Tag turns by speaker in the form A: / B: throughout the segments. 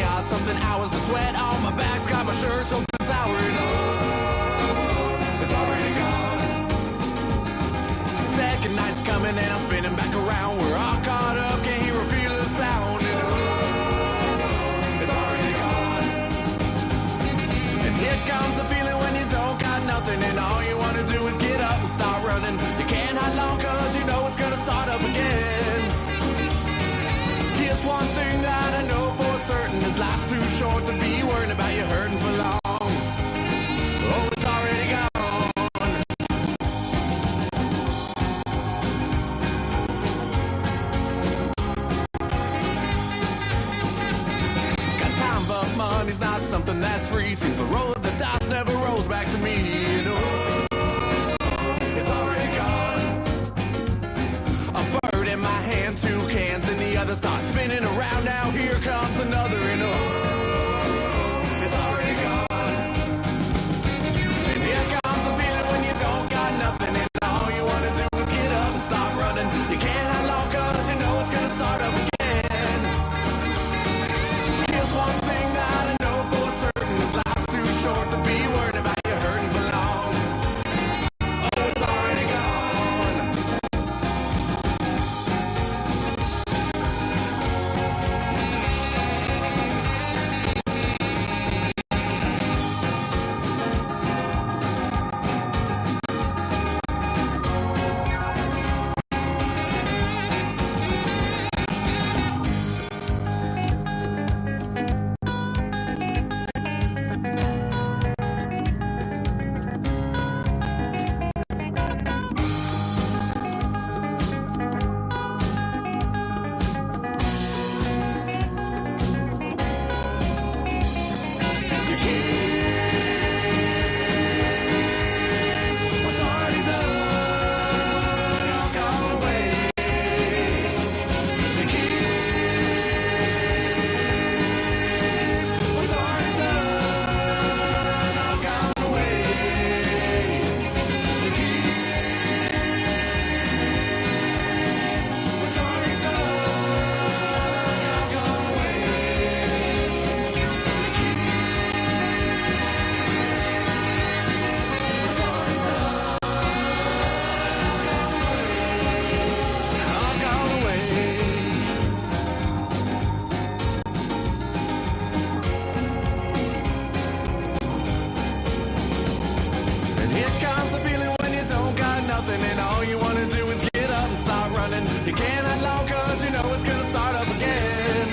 A: me out something hours. The sweat on my back's got my shirt soaking sour. And oh, it's already gone. Second night's coming and I'm spinning back around. We're all caught up, can't hear or feel the sound. And oh, it's already gone. And here comes the feeling when you don't got nothing and all you want to do is get up and start running. You can't hide long cause you know it's gonna start up again. Here's one thing that I know for certain, is life's too short to be worrying about you hurting for long. Oh, it's already gone. Got time but money's not something that's free. Seems the roll of the dice never rolls back to me. And oh, it's already gone. A bird in my hand, two cans in the other, start spinning around. Now here comes another, and oh, it's already gone. And here comes the feeling when you don't got nothing and all you want to do is get up and start running. You can't hide long cause you know it's gonna start up again. Here's one thing that I know for certain, is life's too short to be worried about you hurting for long. Oh, it's already gone. What's already done, all gone away. You keep what's already done, all gone away. You keep what's already done, all gone away. All gone away. And here comes the feeling when you don't got nothing and all you want to do is get up and start running. You can't hide long cause you know it's gonna start up again.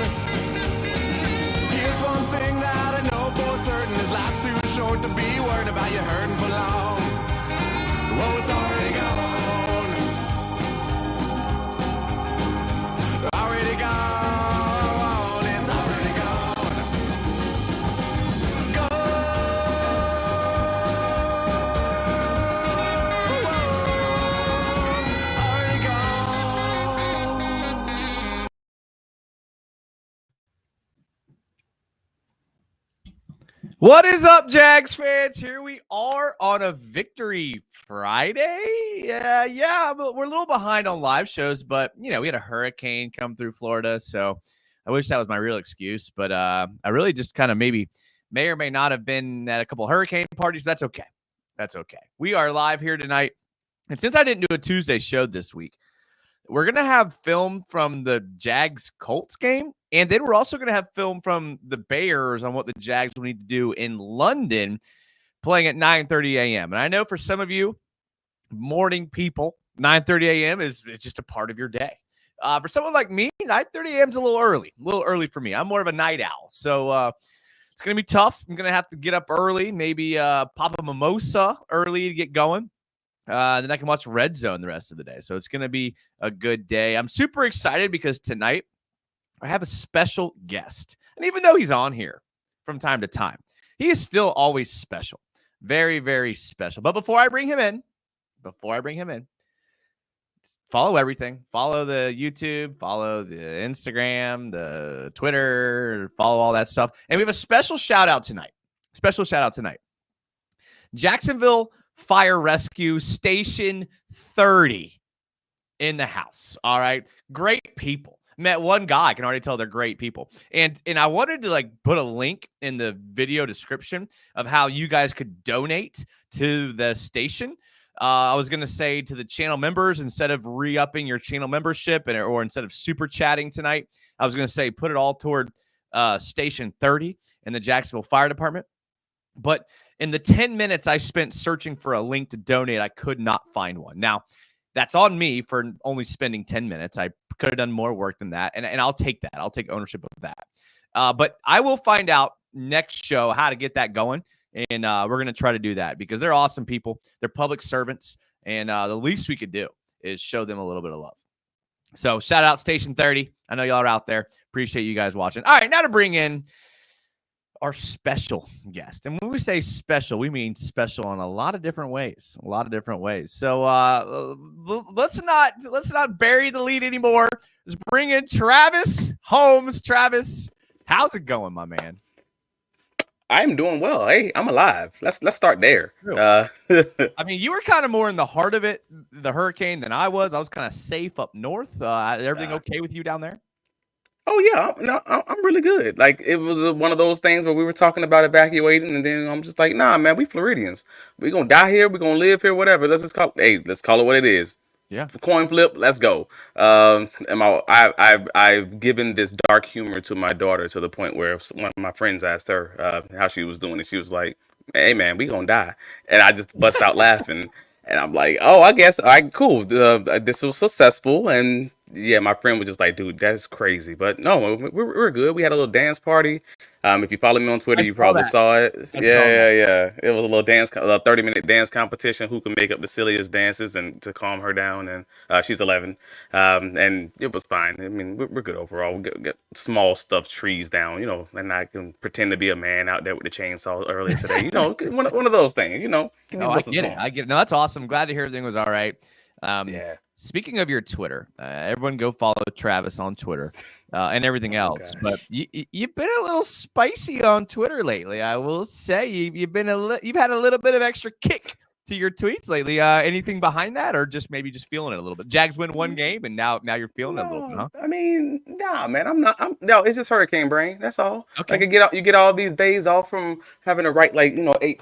A: Here's one thing that I know for certain, is life's too short to be worried about you hurting for long. Whoa, it's already gone. Already gone. It's already gone. Go. Already gone.
B: What is up, Jags fans? Here we are on a Victory Friday. Yeah, but we're a little behind on live shows, but we had a hurricane come through Florida, so I wish that was my real excuse. But I really just kind of maybe may or may not have been at a couple hurricane parties. But that's okay. That's okay. We are live here tonight, and since I didn't do a Tuesday show this week, we're going to have film from the Jags Colts game, and then we're also going to have film from the Bears on what the Jags will need to do in London, playing at 9:30 a.m. And I know for some of you morning people, 9:30 a.m. is just a part of your day. For someone like me, 9:30 a.m. is a little early for me. I'm more of a night owl. So it's going to be tough. I'm going to have to get up early, maybe pop a mimosa early to get going. Then I can watch Red Zone the rest of the day. So it's going to be a good day. I'm super excited because tonight I have a special guest. And even though he's on here from time to time, he is still always special. Very, very special. But before I bring him in, follow everything. Follow the YouTube, follow the Instagram, the Twitter, follow all that stuff. And we have a special shout out tonight. Jacksonville Fire Rescue Station 30 in the house. All right. Great people. Met one guy. I can already tell they're great people. And I wanted to like put a link in the video description of how you guys could donate to the station. I was going to say to the channel members, instead of re-upping your channel membership or instead of super chatting tonight, I was going to say put it all toward Station 30 in the Jacksonville Fire Department. But in the 10 minutes I spent searching for a link to donate, I could not find one. Now, that's on me for only spending 10 minutes. I could have done more work than that, and I'll take that. I'll take ownership of that. But I will find out next show how to get that going, and we're going to try to do that because they're awesome people. They're public servants, and the least we could do is show them a little bit of love. So shout out Station 30. I know y'all are out there. Appreciate you guys watching. All right, now to bring in our special guest. And when we say special, we mean special in a lot of different ways. So let's not bury the lead anymore. Let's bring in Travis Holmes. Travis, how's it going, my man?
C: I'm doing well. Hey, I'm alive. Let's start there.
B: I mean, you were kind of more in the heart of it, the hurricane, than I was. I was kind of safe up north. Everything okay with you down there?
C: Oh yeah, no, I'm really good. Like it was one of those things where we were talking about evacuating, and then I'm just like, nah, man, we Floridians. We gonna die here. We gonna live here. Whatever. Let's call it what it is.
B: Yeah.
C: Coin flip. Let's go. And I've given this dark humor to my daughter to the point where one of my friends asked her how she was doing, and she was like, "Hey man, we gonna die," and I just bust out laughing. And I'm like, oh, I guess, all right, cool. This was successful. And yeah, my friend was just like, dude, that's crazy. But no, we're good. We had a little dance party. If you follow me on Twitter, you probably saw it. Yeah. It was a little 30-minute dance competition. Who can make up the silliest dances and to calm her down. And she's 11. And it was fine. I mean, we're good overall. We get small stuffed trees down, and I can pretend to be a man out there with the chainsaw earlier today. One of those things,
B: Oh, I get it. No, that's awesome. I'm glad to hear everything was all right. Yeah. Speaking of your Twitter, everyone go follow Travis on Twitter and everything else. Gosh. But you've been a little spicy on Twitter lately. I will say you've had a little bit of extra kick to your tweets lately. Anything behind that, or just maybe just feeling it a little bit? Jags win one game, and now you're feeling it a little bit, huh?
C: I mean, nah, man, no, it's just hurricane brain. That's all. Okay. Like you get all these days off from having to write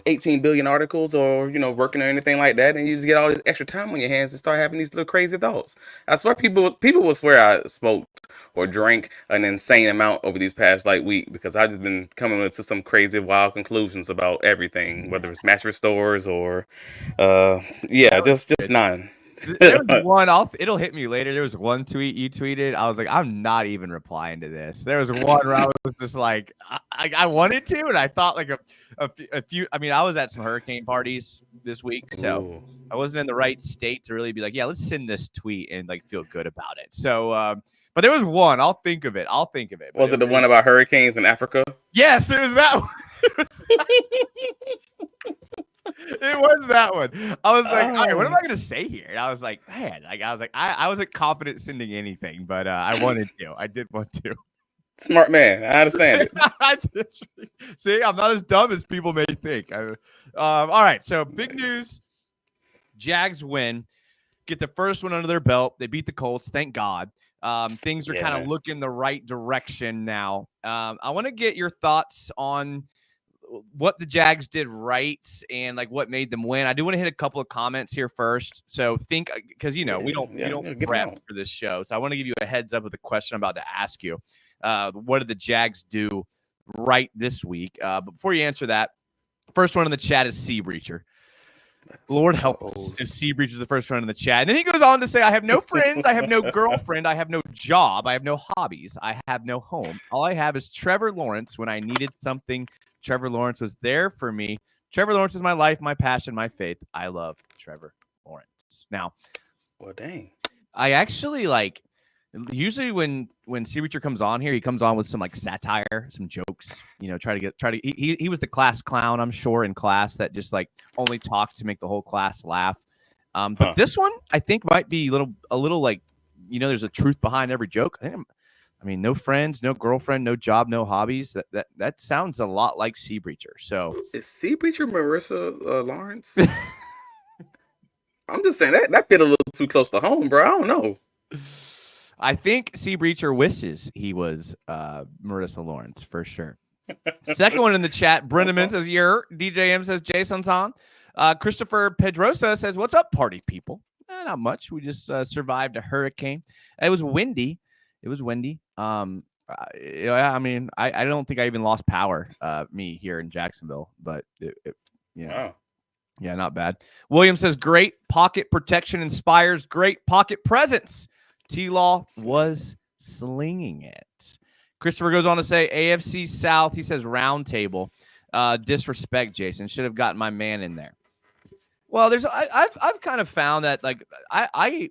C: 18 billion articles or working or anything like that, and you just get all this extra time on your hands and start having these little crazy thoughts. I swear people will swear I smoked or drank an insane amount over these past week because I've just been coming to some crazy wild conclusions about everything, whether it's mattress stores or just none.
B: There was one. It'll hit me later. There was one tweet you tweeted. I was like, I'm not even replying to this. There was one where I was just like, I wanted to, and I thought like a few. I mean, I was at some hurricane parties this week, so I wasn't in the right state to really be like, yeah, let's send this tweet and feel good about it. So, but there was one. I'll think of it.
C: Was it the one about hurricanes in Africa?
B: Yes, it was that one. It was that one. I was like, all right, what am I gonna say here? And I was like, man, I wasn't confident sending anything, but I wanted to. I did want to.
C: Smart man. I understand it.
B: See, I'm not as dumb as people may think. All right, so big news. Jags win. Get the first one under their belt. They beat the Colts. Thank God. Things are kind of looking the right direction now. I want to get your thoughts on what the Jags did right and what made them win. I do want to hit a couple of comments here first. So think, because we don't prep for this show. So I want to give you a heads up with the question I'm about to ask you. What did the Jags do right this week? But before you answer that, first one in the chat is Sea Breacher. Lord help us if Sea Breacher is the first one in the chat. And then he goes on to say, I have no friends, I have no girlfriend, I have no job, I have no hobbies, I have no home. All I have is Trevor Lawrence. When I needed something, Trevor Lawrence was there for me. Trevor Lawrence is my life, my passion, my faith. I love Trevor Lawrence. Now,
C: well, dang.
B: I actually usually when Sea Breacher comes on here, he comes on with some satire, some jokes, he was the class clown, I'm sure, in class that just only talked to make the whole class laugh. But this one I think might be a little there's a truth behind every joke. I mean, no friends, no girlfriend, no job, no hobbies. That sounds a lot like Sea Breacher. So
C: is Sea Breacher Marissa Lawrence? I'm just saying that fit a little too close to home, bro. I don't know.
B: I think Sea Breacher wishes he was Marissa Lawrence for sure. Second one in the chat, Brenneman says, DJM says, Jason's on. Christopher Pedrosa says, what's up, party people? Not much. We just survived a hurricane. It was windy. I mean, I don't think I even lost power, me here in Jacksonville, but
C: Wow.
B: Yeah, not bad. William says, great pocket protection inspires great pocket presence. T-Law was slinging it. Christopher goes on to say, AFC South, he says, round table. Disrespect, Jason. Should have gotten my man in there. Well, I've kind of found that, like, I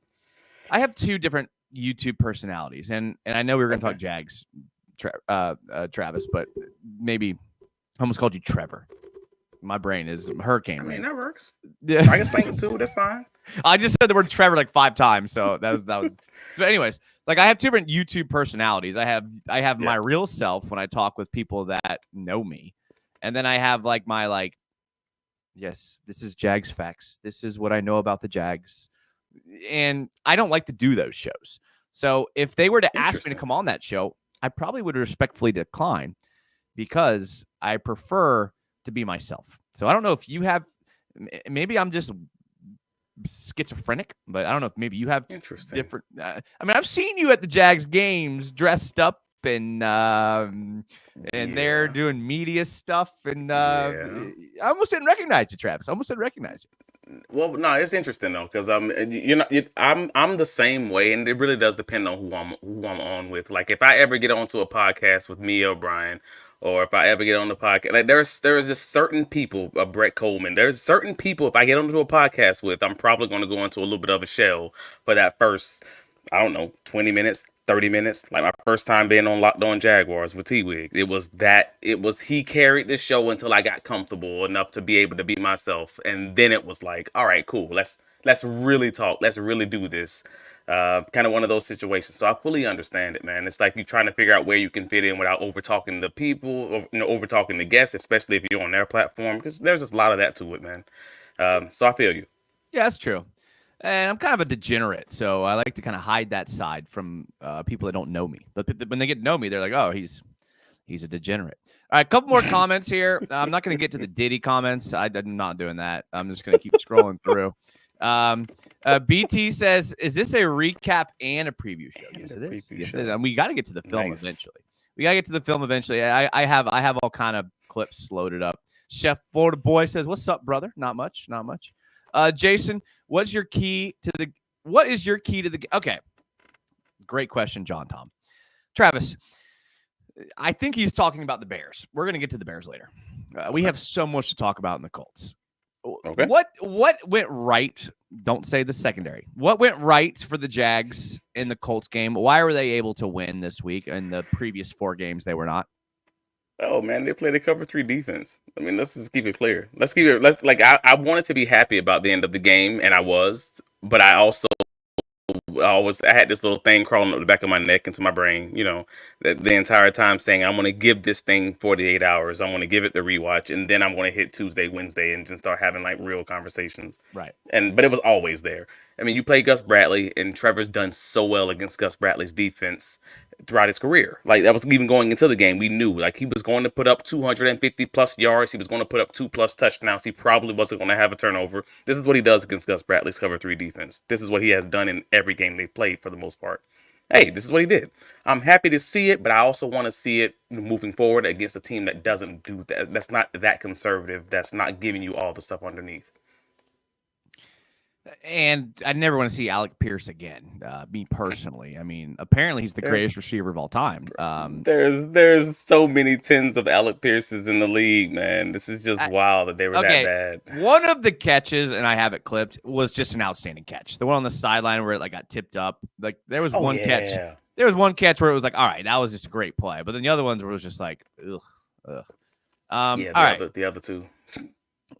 B: have two different YouTube personalities, and I know we were going to talk Jags, Travis, but maybe I almost called you Trevor. My brain is hurricane.
C: I mean, that works.
B: Yeah,
C: I can slang it too. That's fine.
B: I just said the word Trevor like 5 times, so that was. So, anyways, like I have two different YouTube personalities. I have my real self when I talk with people that know me, and then I have like my yes, this is Jags facts. This is what I know about the Jags, and I don't like to do those shows. So if they were to ask me to come on that show, I probably would respectfully decline because I prefer to be myself. So I don't know if you have, maybe I'm just schizophrenic, but I don't know if maybe you have different. I mean, I've seen you at the Jags games dressed up and they're doing media stuff, and I almost didn't recognize you, Travis. I almost didn't recognize you.
C: Well, no, it's interesting though, because I'm the same way, and it really does depend on who I'm on with. Like if I ever get onto a podcast with me or Brian, or if I ever get on the podcast, like there's just certain people, Brett Coleman. There's certain people if I get onto a podcast with, I'm probably going to go into a little bit of a shell for that first, I don't know, 20 minutes, 30 minutes. Like my first time being on Locked On Jaguars with T-Wig. He carried the show until I got comfortable enough to be able to be myself. And then it was like, all right, cool. Let's really talk. Let's really do this. Kind of one of those situations. So I fully understand it, man. It's like you're trying to figure out where you can fit in without over talking the people, or over talking the guests, especially if you're on their platform, because there's just a lot of that to it, man. So I feel you.
B: Yeah, that's true. And I'm kind of a degenerate, so I like to kind of hide that side from people that don't know me. But when they get to know me, they're like, "Oh, he's a degenerate." All right, a couple more comments here. I'm not going to get to the Diddy comments. I'm not doing that. I'm just going to keep scrolling through. BT says, "Is this a recap and a preview show?" Yes, it is. Yes, it is. And we got to get to the film eventually. I have all kind of clips loaded up. Chef Florida Boy says, "What's up, brother?" Not much. Jason, what is your key to the okay? Great question, John Tom. Travis, I think he's talking about the Bears. We're going to get to the Bears later. We have so much to talk about in the Colts. Okay. What went right? Don't say the secondary. What went right for the Jags in the Colts game? Why were they able to win this week? In the previous 4 games, they were not.
C: Oh man, they played a cover 3 defense. I mean, let's just keep it clear. I wanted to be happy about the end of the game, and I was, but I had this little thing crawling up the back of my neck into my brain, the entire time saying, I'm going to give this thing 48 hours. I'm going to give it the rewatch, and then I'm going to hit Tuesday, Wednesday, and just start having like real conversations.
B: Right.
C: But it was always there. I mean, you play Gus Bradley, and Trevor's done so well against Gus Bradley's defense throughout his career. Like that was even going into the game. We knew like he was going to put up 250 plus yards. He was going to put up 2+ touchdowns. He probably wasn't going to have a turnover. This is what he does against Gus Bradley's cover 3 defense. This is what he has done in every game they played for the most part. Hey, this is what he did. I'm happy to see it, but I also want to see it moving forward against a team that doesn't do that. That's not that conservative. That's not giving you all the stuff underneath.
B: And I never want to see Alec Pierce again. Me personally, I mean, apparently he's the greatest receiver of all time.
C: There's so many tens of Alec Pierces in the league, man. This is just wild that they were that bad.
B: One of the catches, and I have it clipped, was just an outstanding catch. The one on the sideline where it like got tipped up. Like there was one catch. There was one catch where it was like, all right, that was just a great play. But then the other ones where it was just like, ugh.
C: The other two.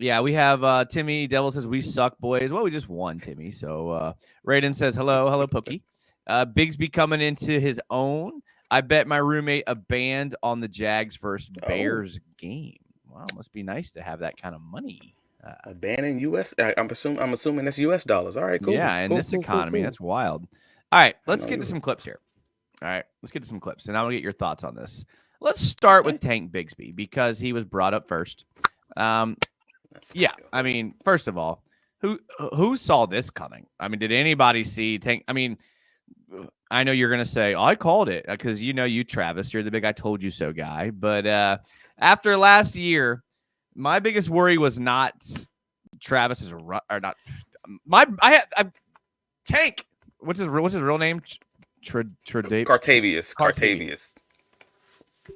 B: Yeah, we have Timmy Devil says we suck, boys. Well, we just won, Timmy. So Raiden says hello, Pookie. Bigsby coming into his own. I bet my roommate a band on the Jags versus Bears game. Wow, must be nice to have that kind of money.
C: A band in US. I'm assuming that's US dollars. All right, cool.
B: Yeah, in this economy, that's wild. All right,
C: I
B: let's
C: know
B: get
C: you
B: to
C: were.
B: some clips here. All right, let's get to some clips, and I want to get your thoughts on this. Let's start with Tank Bigsby because he was brought up first. Yeah, I mean, first of all, who saw this coming? I mean, did anybody see Tank? I mean, I know you're gonna say, "Oh, I called it," because you, Travis, you're the big "I told you so" guy. But after last year, my biggest worry was not Travis's or not. I Tank. What's his real name?
C: Cartavius.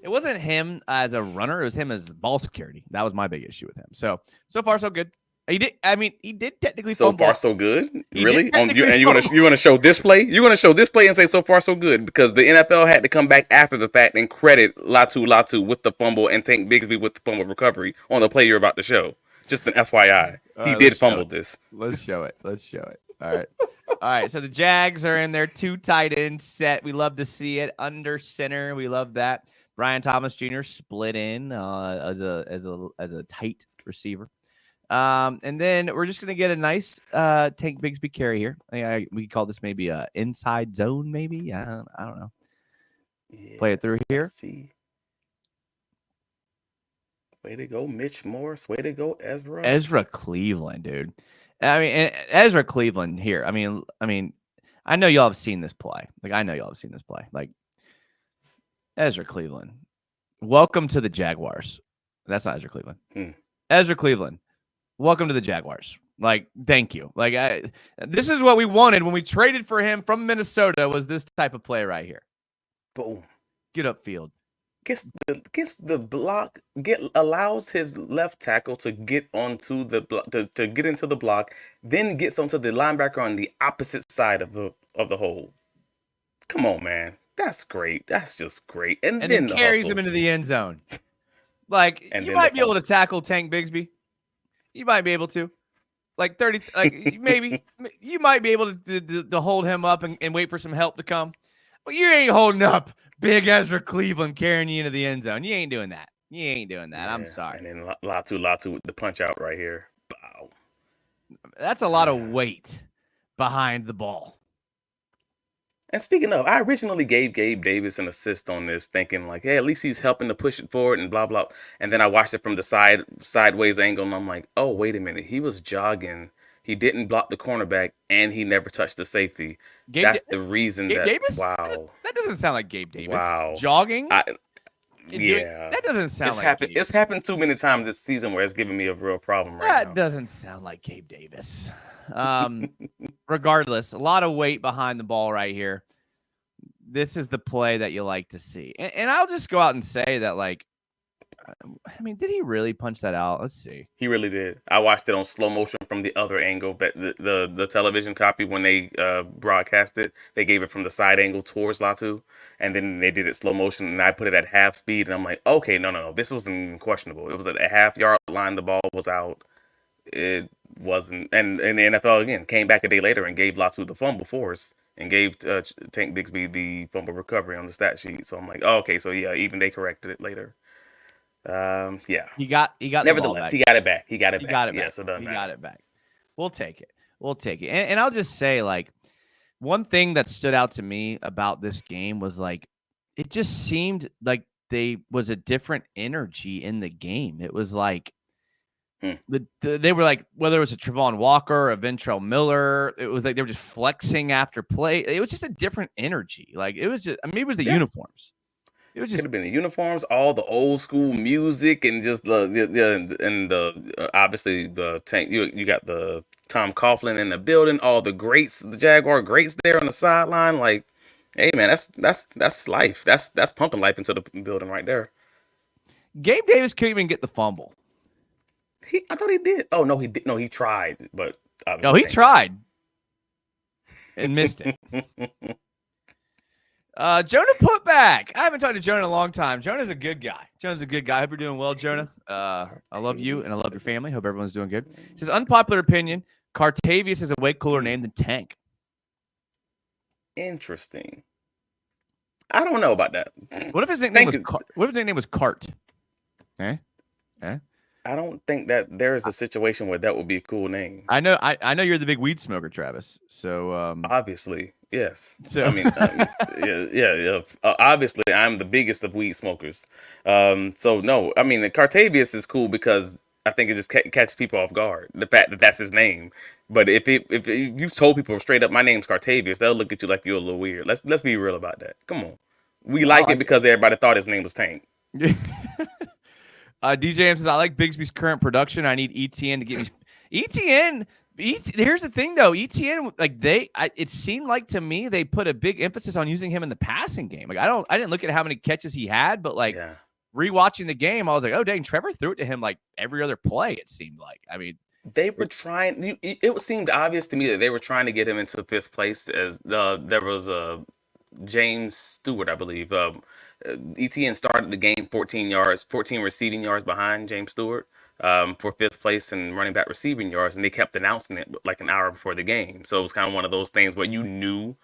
B: It wasn't him as a runner; it was him as ball security. That was my big issue with him. So far so good. He did. I mean, he did technically
C: So
B: fumble.
C: far so good.
B: He
C: Really?
B: did technically
C: And you want to show this play? You want to show this play and say so far so good because the NFL had to come back after the fact and credit Latu with the fumble and Tank Bigsby with the fumble recovery on the play you're about to show. Just an FYI, he did fumble this.
B: Let's show it. All right. All right. So the Jags are in their 2 tight end set. We love to see it under center. We love that. Brian Thomas Jr. split in as a tight receiver. And then we're just gonna get a nice Tank Bigsby carry here. We call this maybe a inside zone, maybe. I don't know. Yeah, play it through here.
C: See. Way to go, Mitch Morse. Way to go, Ezra.
B: Ezra Cleveland, dude. I mean, Ezra Cleveland here. I mean, I know y'all have seen this play. Like Ezra Cleveland. Welcome to the Jaguars. That's not Ezra Cleveland. Ezra Cleveland. Welcome to the Jaguars. Like, thank you. Like, this is what we wanted when we traded for him from Minnesota. Was this type of play right here?
C: Boom.
B: Get upfield.
C: Gets the block. Allows his left tackle to get onto the block to get into the block. Then gets onto the linebacker on the opposite side of the hole. Come on, man. That's great. That's just great. And then
B: carries him into the end zone. Like, you might be able to tackle Tank Bigsby. You might be able to. Like 30, like maybe you might be able to hold him up and wait for some help to come. But you ain't holding up big Ezra Cleveland carrying you into the end zone. You ain't doing that. Yeah, I'm sorry.
C: And then Latu with the punch out right here. Bow.
B: That's a lot of weight behind the ball.
C: And speaking of, I originally gave Gabe Davis an assist on this, thinking like, hey, at least he's helping to push it forward and blah, blah. And then I watched it from the sideways angle, and I'm like, oh, wait a minute. He was jogging. He didn't block the cornerback, and he never touched the safety. That's the reason
B: Gabe Davis?
C: Wow.
B: That doesn't sound like Gabe Davis.
C: Wow.
B: Jogging?
C: Yeah.
B: That doesn't sound
C: It's happened too many times this season where it's giving me a real problem right now.
B: That doesn't sound like Gabe Davis. Regardless, a lot of weight behind the ball right here. This is the play that you like to see. And I'll just go out and say that, like, I mean, did he really punch that out? Let's see.
C: He really did. I watched it on slow motion from the other angle. But the television copy, when they broadcast it, they gave it from the side angle towards Latu. And then they did it slow motion. And I put it at half speed. And I'm like, okay, no. This wasn't even questionable. It was at a half-yard line. The ball was out. It wasn't. And the NFL, again, came back a day later and gave Latu the fumble force. And gave Tank Bigsby the fumble recovery on the stat sheet. So I'm like, oh, okay, so yeah, even they corrected it later. Yeah.
B: He got
C: Nevertheless, he got it back. He got it back.
B: Yeah, so he got it back. We'll take it. And I'll just say, like, one thing that stood out to me about this game was, like, it just seemed like they was a different energy in the game. It was like they were like, whether it was a Trevon Walker, a Ventrell Miller, it was like they were just flexing after play. It was just a different energy. Like, it was just, I mean, it was the uniforms. It was just,
C: could have been the uniforms, all the old school music, and just obviously the Tank. You got the Tom Coughlin in the building, all the greats, the Jaguar greats there on the sideline. Like, hey man, that's life. That's pumping life into the building right there.
B: Gabe Davis couldn't even get the fumble.
C: I thought he did. Oh no, he did. No, he tried, but
B: no, he tried and missed it. Jonah put back. I haven't talked to Jonah in a long time. Jonah's a good guy. I hope you're doing well, Jonah. I love you and I love your family. Hope everyone's doing good. He says, unpopular opinion, Cartavius is a way cooler name than Tank.
C: Interesting. I don't know about that.
B: What if his nickname was Cart?
C: I don't think that there is a situation where that would be a cool name.
B: I know you're the big weed smoker, Travis. So
C: obviously, Yes.
B: So
C: I mean, yeah. Obviously, I'm the biggest of weed smokers. So no, I mean, the Cartavius is cool because I think it just catches people off guard. The fact that that's his name. But if you told people straight up, my name's Cartavius, they'll look at you like you're a little weird. Let's be real about that. Come on. We
B: I
C: like it
B: like
C: because everybody thought his name was Tank.
B: it. DJ says, I like Bigsby's current production. I need ETN to get me. ETN. Here's the thing, though. ETN, like it seemed like to me they put a big emphasis on using him in the passing game. Like I didn't look at how many catches he had, but like rewatching the game, I was like, oh dang, Trevor threw it to him like every other play. It seemed like. I mean,
C: they were trying. It seemed obvious to me that they were trying to get him into fifth place. As there was a James Stewart, I believe. ETN started the game 14 receiving yards behind James Stewart for fifth place in running back receiving yards, and they kept announcing it like an hour before the game. So it was kind of one of those things where you knew,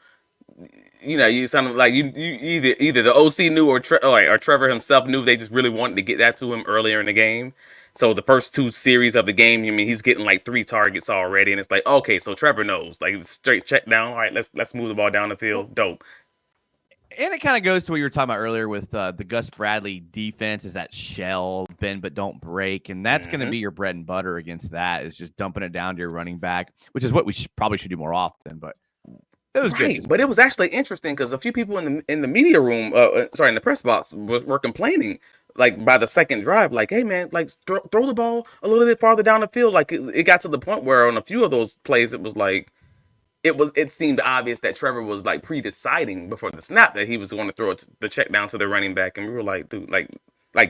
C: you sounded like you either the OC knew or Trevor himself knew. They just really wanted to get that to him earlier in the game. So the first two series of the game, I mean, he's getting like 3 targets already, and it's like, okay, so Trevor knows, like straight check down. All right, let's move the ball down the field. Dope.
B: And it kind of goes to what you were talking about earlier with the Gus Bradley defense, is that shell, bend but don't break. And that's going to be your bread and butter against that, is just dumping it down to your running back, which is what we probably should do more often. But it was good.
C: But it was actually interesting because a few people in the media room, in the press box, were complaining, like by the second drive, like, hey man, like throw the ball a little bit farther down the field. Like it got to the point where on a few of those plays, it was like, it seemed obvious that Trevor was like pre-deciding before the snap that he was going to throw the check down to the running back, and we were like, dude, like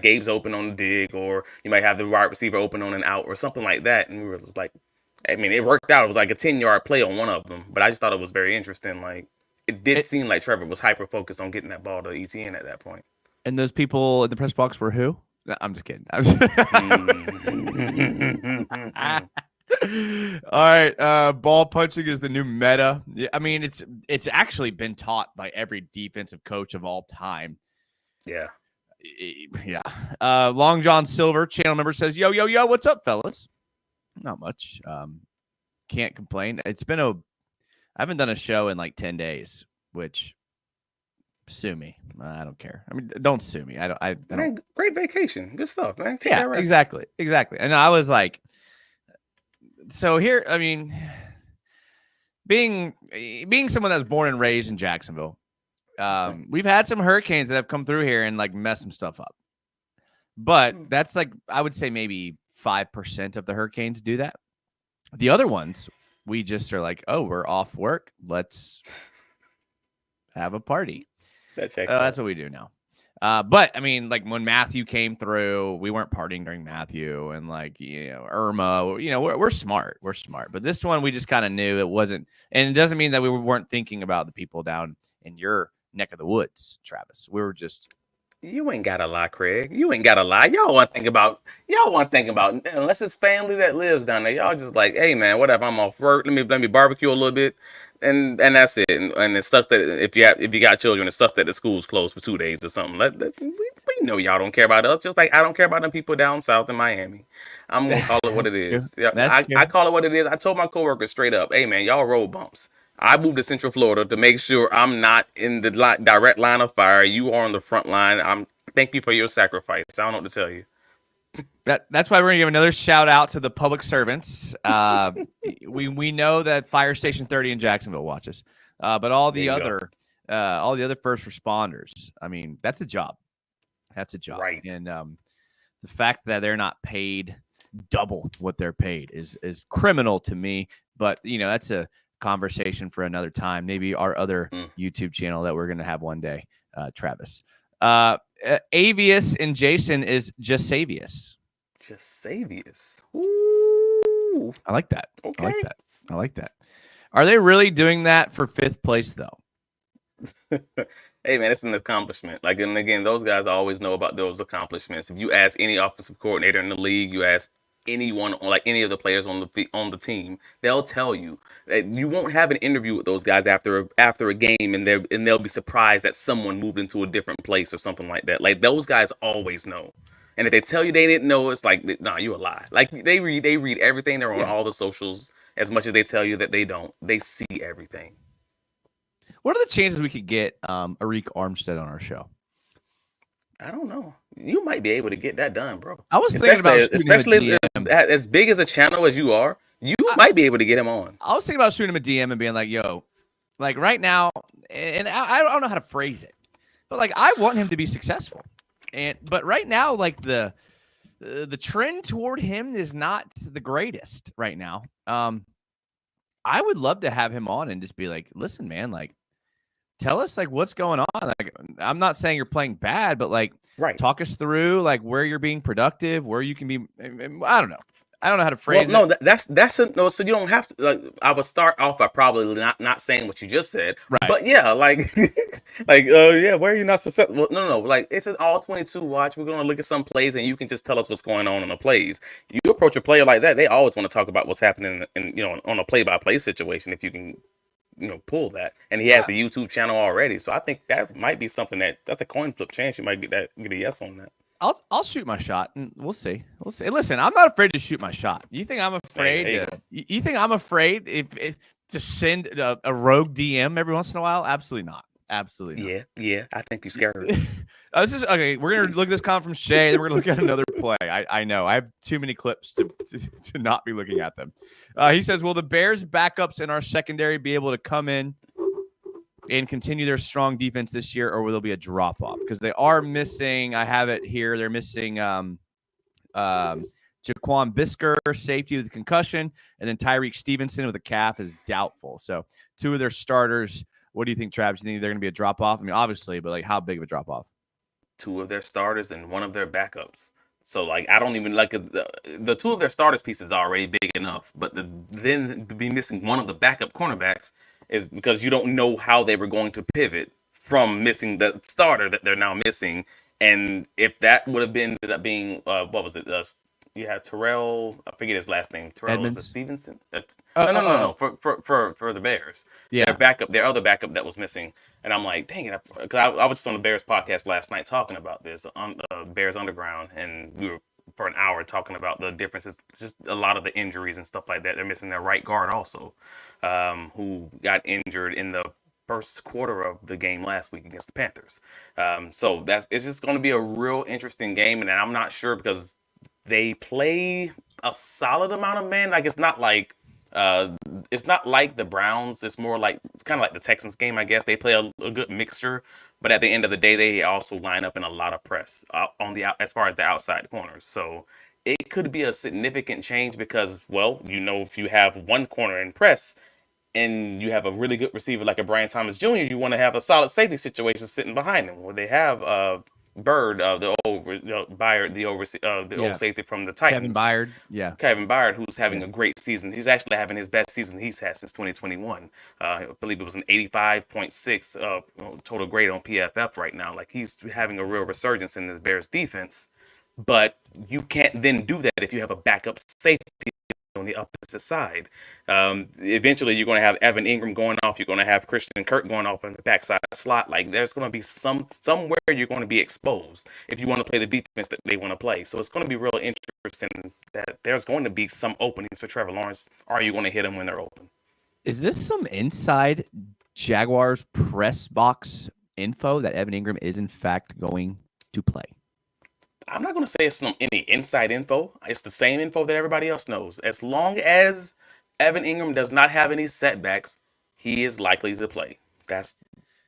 C: Gabe's open on the dig, or you might have the wide receiver open on an out or something like that, and we were just like, I mean, it worked out. It was like a 10-yard play on one of them, but I just thought it was very interesting. Like it did seem like Trevor was hyper focused on getting that ball to ETN at that point.
B: And those people in the press box were who? No, I'm just kidding. All right, ball punching is the new meta. I mean, it's actually been taught by every defensive coach of all time.
C: Yeah.
B: Long John Silver, channel member, says, yo, what's up, fellas? Not much. Can't complain. I haven't done a show in like 10 days, which sue me. I don't care. I mean, don't sue me. I don't.
C: Man, great vacation. Good stuff, man. Take
B: yeah, exactly. And I was like, so here, I mean, being someone that was born and raised in Jacksonville, we've had some hurricanes that have come through here and like messed some stuff up. But that's like, I would say maybe 5% of the hurricanes do that. The other ones, we just are like, oh, we're off work. Let's have a party. That's what we do now. But I mean, like when Matthew came through, we weren't partying during Matthew, and like, Irma, we're smart. We're smart. But this one, we just kind of knew it wasn't, and it doesn't mean that we weren't thinking about the people down in your neck of the woods, Travis. We were just.
C: You ain't gotta lie, Craig. You ain't gotta lie. Y'all want to think about unless it's family that lives down there. Y'all just like, hey man, whatever. I'm off work. Let me barbecue a little bit, and that's it. And it sucks that if you got children, it sucks that the school's closed for 2 days or something. We know y'all don't care about us, just like I don't care about them people down south in Miami. I'm gonna call it what it is. Yeah, I call it what it is. I told my coworkers straight up, hey man, y'all road bumps. I moved to Central Florida to make sure I'm not in the direct line of fire. You are on the front line. Thank you for your sacrifice. I don't know what to tell you.
B: That's why we're gonna give another shout out to the public servants. We know that Fire Station 30 in Jacksonville watches, but all the other first responders. I mean, that's a job. That's a job.
C: Right.
B: And the fact that they're not paid double what they're paid is criminal to me. But that's a conversation for another time. Maybe our other YouTube channel that we're gonna have one day, Travis. Avius and Jason is Jasavius.
C: Jasavius. Ooh.
B: I like that.
C: Okay.
B: I like that. Are they really doing that for fifth place though?
C: Hey man, it's an accomplishment. Like, and again, those guys always know about those accomplishments. If you ask any offensive coordinator in the league, you ask anyone, like any of the players on the team, they'll tell you that you won't have an interview with those guys after a game, and they'll be surprised that someone moved into a different place or something like that. Like those guys always know, and if they tell you they didn't know, it's like, nah, you a lie. Like they read everything. They're on all the socials as much as they tell you that they don't. They see everything.
B: What are the chances we could get Arik Armstead on our show?
C: I don't know. You might be able to get that done, bro.
B: I was thinking about
C: Especially as big as a channel as you are, you might be able to get him on.
B: I was thinking about shooting him a DM and being like, yo, like right now, and I don't know how to phrase it, but like I want him to be successful. But right now, like the trend toward him is not the greatest right now. I would love to have him on and just be like, listen, man, like tell us like what's going on. Like I'm not saying you're playing bad, but like talk us through like where you're being productive, where you can be. I don't know. I don't know how to phrase it.
C: No, no. So you don't have to. Like, I would start off by probably not saying what you just said.
B: Right.
C: But yeah, like, yeah. Where are you not successful? No. Like it's an all 22 watch. We're gonna look at some plays, and you can just tell us what's going on the plays. You approach a player like that, they always want to talk about what's happening in on a play-by-play situation. If you can, pull that. And he has the YouTube channel already, so I think that might be something that's a coin flip chance. You might get a yes on that.
B: I'll shoot my shot and we'll see. Listen, I'm not afraid to shoot my shot. You think I'm afraid? You think I'm afraid if to send a rogue DM every once in a while? Absolutely not. Absolutely not.
C: Yeah. I think you're scared.
B: This is okay. We're gonna look at this comment from Shay. Then we're gonna look at another play. I know I have too many clips to not be looking at them. He says, "Will the Bears' backups in our secondary be able to come in and continue their strong defense this year, or will there be a drop off? Because they are missing. I have it here. They're missing Jaquan Bisker, safety with a concussion, and then Tyreek Stevenson with a calf is doubtful. So two of their starters. What do you think, Travis? You think they're going to be a drop off? I mean, obviously, but like, how big of a drop off?
C: Two of their starters and one of their backups. So like, I don't even like the two of their starters pieces are already big enough, but then to be missing one of the backup cornerbacks is because you don't know how they were going to pivot from missing the starter that they're now missing. And if that would have ended up being, what was it? You had Terrell, I forget his last name. Terrell Stevenson? No. For the Bears.
B: Yeah.
C: Their other backup that was missing. And I'm like, dang it. Because I was just on the Bears podcast last night talking about this, on Bears Underground. And we were for an hour talking about the differences, just a lot of the injuries and stuff like that. They're missing their right guard also, who got injured in the first quarter of the game last week against the Panthers. So it's just going to be a real interesting game, and I'm not sure because they play a solid amount of men. Like it's not like the Browns. It's more like kind of like the Texans game, I guess. They play a good mixture, but at the end of the day, they also line up in a lot of press as far as the outside corners. So it could be a significant change because, well, if you have one corner in press and you have a really good receiver like a Brian Thomas Jr., you want to have a solid safety situation sitting behind him. Where they have Bird, the old Byard, the old safety from the Titans. Kevin Byard, who's having a great season. He's actually having his best season he's had since 2021. I believe it was an 85.6 total grade on PFF right now. Like he's having a real resurgence in this Bears defense. But you can't then do that if you have a backup safety on the opposite side. Eventually, you're going to have Evan Ingram going off. You're going to have Christian Kirk going off in the backside slot. Like there's going to be somewhere you're going to be exposed if you want to play the defense that they want to play. So it's going to be real interesting that there's going to be some openings for Trevor Lawrence. Are you going to hit them when they're open?
B: Is this some inside Jaguars press box info that Evan Ingram is in fact going to play?
C: I'm not going to say it's any inside info. It's the same info that everybody else knows. As long as Evan Ingram does not have any setbacks, he is likely to play. That's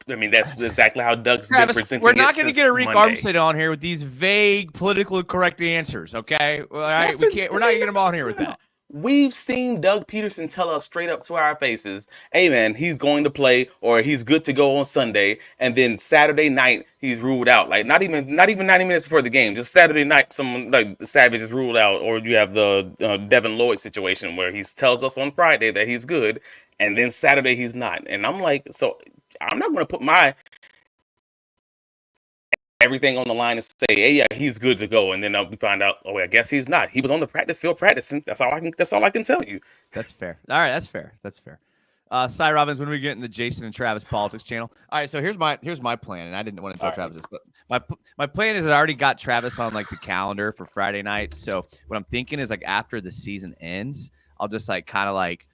C: exactly how Doug's been presenting.
B: We're not going to get Arik Armstead on here with these vague, politically correct answers, okay? All right, we're not going to get him on here with that.
C: We've seen Doug Peterson tell us straight up to our faces, hey man, he's going to play or he's good to go on Sunday, and then Saturday night he's ruled out. Like not even 90 minutes before the game, just Saturday night someone like Savage is ruled out, or you have the Devin Lloyd situation where he tells us on Friday that he's good, and then Saturday he's not. And I'm like, so I'm not going to put my everything on the line and say, hey, yeah, he's good to go, and then we find out, oh, I guess he's not. He was on the practice field practicing. That's all I can tell you.
B: That's fair. All right, that's fair. Cy Robbins, when we get in the Jason and Travis politics channel. All right, so here's my plan, and I didn't want to tell Travis this, but my plan is I already got Travis on like the calendar for Friday night. So what I'm thinking is like after the season ends, I'll just like kind of like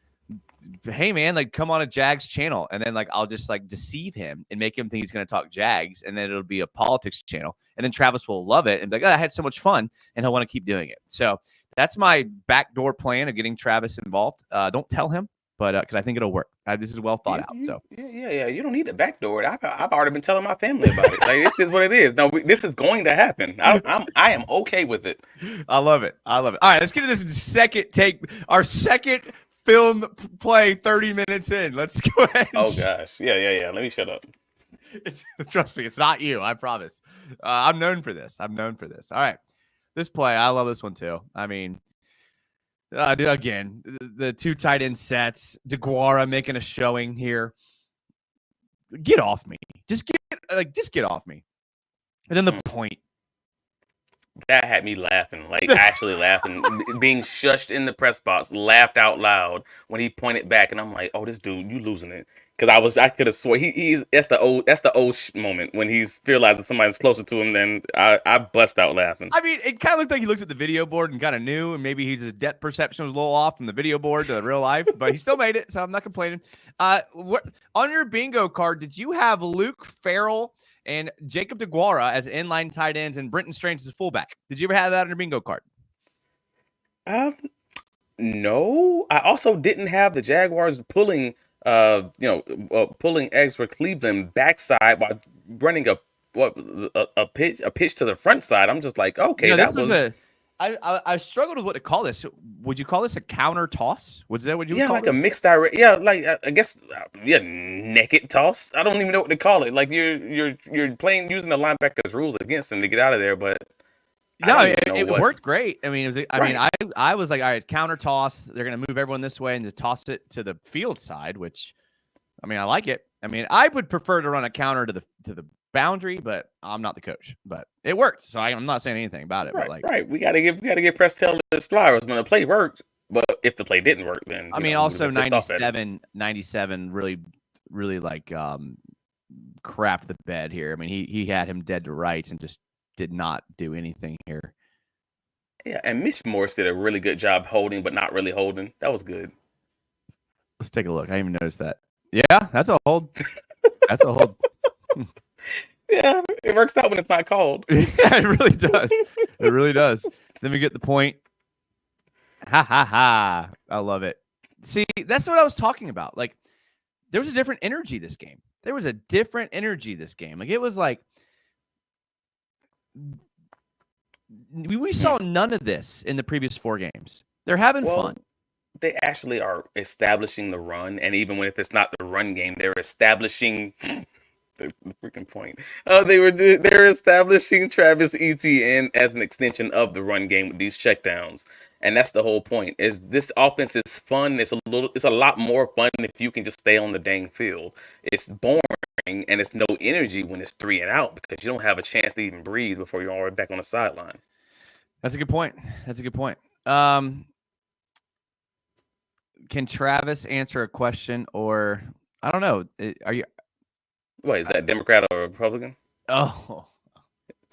B: hey man, like come on a Jags channel, and then like I'll just like deceive him and make him think he's going to talk Jags, and then it'll be a politics channel, and then Travis will love it and be like, oh, I had so much fun, and he'll want to keep doing it. So that's my backdoor plan of getting Travis involved. Don't tell him, but because I think it'll work. This is well thought out. So
C: yeah. You don't need to backdoor it. I've already been telling my family about it. Like this is what it is. No, this is going to happen. I am okay with it.
B: I love it. All right, let's get to this second take. Our second film play 30 minutes in. Let's go ahead.
C: Oh gosh. Yeah. Let me shut up.
B: Trust me, it's not you. I promise. I'm known for this. All right. This play, I love this one too. I mean, again, the two tight end sets, DeGuara making a showing here. Get off me. Just get off me. And then the point.
C: That had me laughing, like actually laughing, being shushed in the press box, laughed out loud when he pointed back, and I'm like, "Oh, this dude, you losing it?" Because I could have swore that's the old moment when he's realizing somebody's closer to him. Then I bust out laughing.
B: I mean, it kind of looked like he looked at the video board and kind of knew, and maybe his depth perception was a little off from the video board to real life, but he still made it, so I'm not complaining. What on your bingo card did you have Luke Farrell and Jacob DeGuara as inline tight ends and Brenton Strange as fullback? Did you ever have that on your bingo card?
C: No. I also didn't have the Jaguars pulling eggs for Cleveland backside while running a pitch to the front side. I'm just like, okay,
B: I struggled with what to call this. Would you call this a counter toss? Was that what you would call
C: like
B: this?
C: a mixed direct? Yeah, like I guess naked toss. I don't even know what to call it. Like you're playing using the linebackers rules against them to get out of there, but
B: no, it worked great. I mean, I was like, all right, counter toss. They're gonna move everyone this way and to toss it to the field side, which I mean, I like it. I mean, I would prefer to run a counter to the boundary, but I'm not the coach. But it worked, so I'm not saying anything about it.
C: Right. We gotta give Prestel his flowers when the play worked. But if the play didn't work, then
B: I mean, also 97 really like crapped the bed here. I mean, he had him dead to rights and just did not do anything here.
C: Yeah, and Mitch Morse did a really good job holding, but not really holding. That was good.
B: Let's take a look. I didn't even notice that. Yeah, that's a hold. That's a hold.
C: Yeah, it works out when it's not called.
B: Yeah, it really does. It really does. Then we get the point. Ha ha ha. I love it. See, that's what I was talking about. Like, there was a different energy this game. Like, it was like we saw none of this in the previous 4 games. They're having fun.
C: They actually are establishing the run, and even if it's not the run game, they're establishing the freaking point. They're establishing Travis Etienne as an extension of the run game with these checkdowns, and that's the whole point. Is this offense is fun? It's a lot more fun if you can just stay on the dang field. It's boring and it's no energy when it's 3 and out because you don't have a chance to even breathe before you're already back on the sideline.
B: That's a good point. Can Travis answer a question, or I don't know? Are you?
C: What is that, Democrat or Republican?
B: Oh,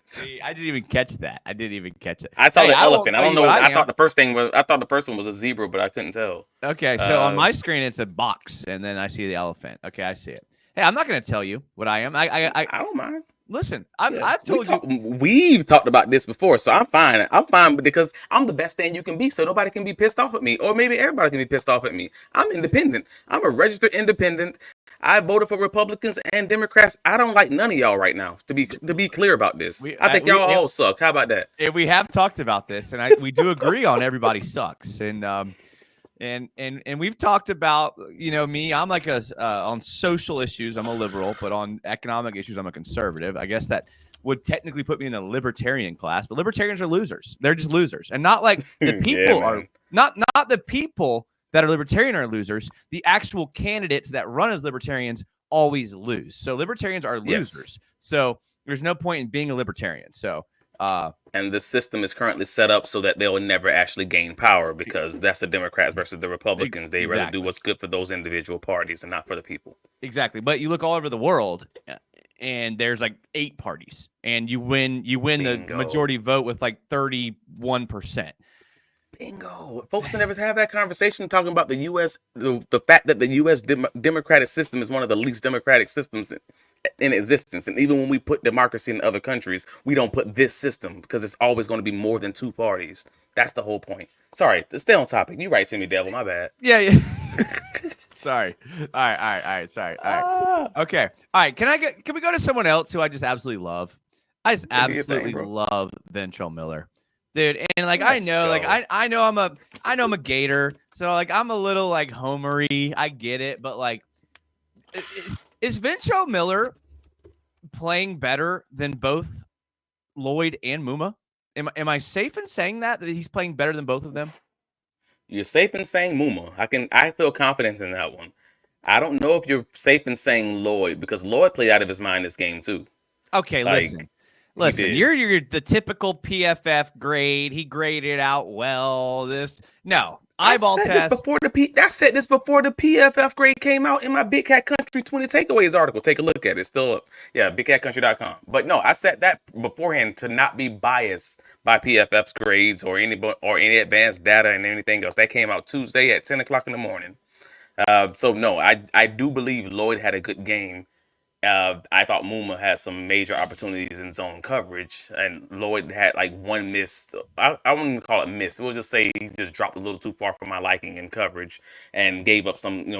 B: see, I didn't even catch that.
C: I saw the elephant. I don't know. I thought the first one was a zebra, but I couldn't tell.
B: Okay, so on my screen it's a box, and then I see the elephant. Okay, I see it. Hey, I'm not going to tell you what I am. I
C: don't mind.
B: Listen, I've told you.
C: We've talked about this before, so I'm fine. I'm fine because I'm the best thing you can be, so nobody can be pissed off at me, or maybe everybody can be pissed off at me. I'm independent. I'm a registered independent. I voted for Republicans and Democrats. I don't like none of y'all right now. To be clear about this, I think y'all all suck. How about that?
B: We have talked about this, and we do agree on everybody sucks, and we've talked about, me. I'm like on social issues, I'm a liberal, but on economic issues, I'm a conservative. I guess that would technically put me in the libertarian class, but libertarians are losers. They're just losers, and not like the people are not the people that are libertarian are losers. The actual candidates that run as libertarians always lose. So libertarians are losers. Yes. So there's no point in being a libertarian. So.
C: And the system is currently set up so that they will never actually gain power because that's the Democrats versus the Republicans. They rather do what's good for those individual parties and not for the people.
B: Exactly. But you look all over the world and there's like 8 parties and you win the majority vote with like 31%.
C: Bingo. Folks never have that conversation talking about the U.S. The fact that the U.S. Democratic system is one of the least democratic systems in existence. And even when we put democracy in other countries, we don't put this system because it's always going to be more than two parties. That's the whole point. Sorry, to stay on topic. You right, Timmy Devil. My bad.
B: Yeah. Sorry. All right. Sorry. All right. Okay. All right. Can we go to someone else who I just absolutely love? I just absolutely love Ventrell Miller. Dude, and like I know I'm a Gator, so like I'm a little like homery. I get it, but like, is Ventrell Miller playing better than both Lloyd and Muma? Am I safe in saying that he's playing better than both of them?
C: You're safe in saying Muma. I feel confident in that one. I don't know if you're safe in saying Lloyd because Lloyd played out of his mind this game too.
B: Okay, Listen, you're the typical PFF grade. He graded out well. Eyeball test.
C: I said this before the PFF grade came out in my Big Cat Country 20 takeaways article. Take a look at it. It's still up. Yeah, bigcatcountry.com. But no, I said that beforehand to not be biased by PFF's grades or any advanced data and anything else. That came out Tuesday at 10 o'clock in the morning. So no, I do believe Lloyd had a good game. I thought Muma had some major opportunities in zone coverage, and Lloyd had like one miss. I wouldn't even call it miss. We'll just say he just dropped a little too far for my liking in coverage and gave up some,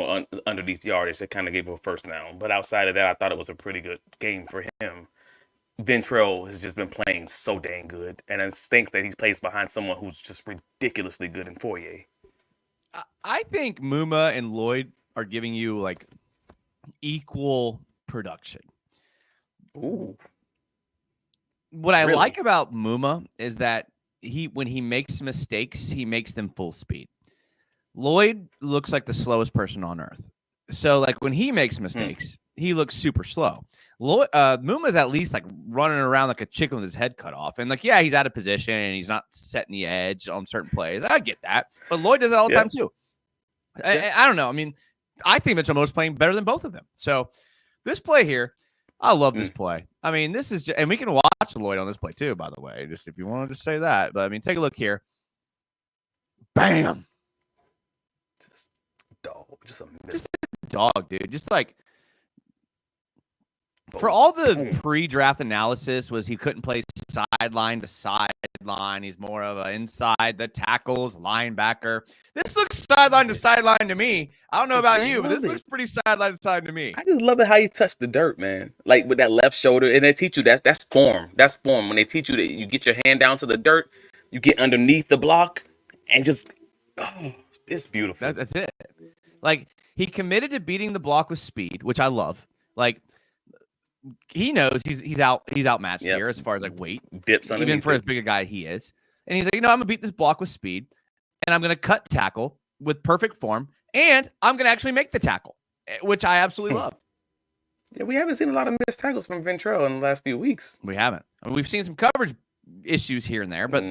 C: underneath yardage that kind of gave up a first down. But outside of that, I thought it was a pretty good game for him. Ventrell has just been playing so dang good, and it stinks that he plays behind someone who's just ridiculously good in Foye.
B: I think Muma and Lloyd are giving you like equal production.
C: Ooh.
B: What I like about Muma is that when he makes mistakes, he makes them full speed. Lloyd looks like the slowest person on earth. So like when he makes mistakes, he looks super slow. Muma's at least like running around like a chicken with his head cut off. And like, yeah, he's out of position and he's not setting the edge on certain plays. I get that. But Lloyd does that all the time too. I don't know. I mean, I think Mitchell Miller's playing better than both of them. So this play here, I love this play. I mean, this is and we can watch Lloyd on this play too, by the way, just if you want to just say that. But I mean, take a look here. Bam.
C: Just
B: a dog, dude. Just like for all the pre-draft analysis was he couldn't play sideline to sideline. He's more of an inside the tackles linebacker. This looks sideline to sideline to me. I don't know about you, but this looks pretty sideline to sideline to me.
C: I just love it how you touch the dirt, man. Like with that left shoulder, and they teach you that's form. That's form. When they teach you that you get your hand down to the dirt, you get underneath the block, and just it's beautiful.
B: That's it. Like he committed to beating the block with speed, which I love. Like he knows he's outmatched here as far as like weight,
C: dips
B: even for as big a guy he is. And he's like, I'm gonna beat this block with speed, and I'm gonna cut tackle with perfect form, and I'm gonna actually make the tackle, which I absolutely love.
C: Yeah, we haven't seen a lot of missed tackles from Ventrell in the last few weeks.
B: We haven't. I mean, we've seen some coverage issues here and there, but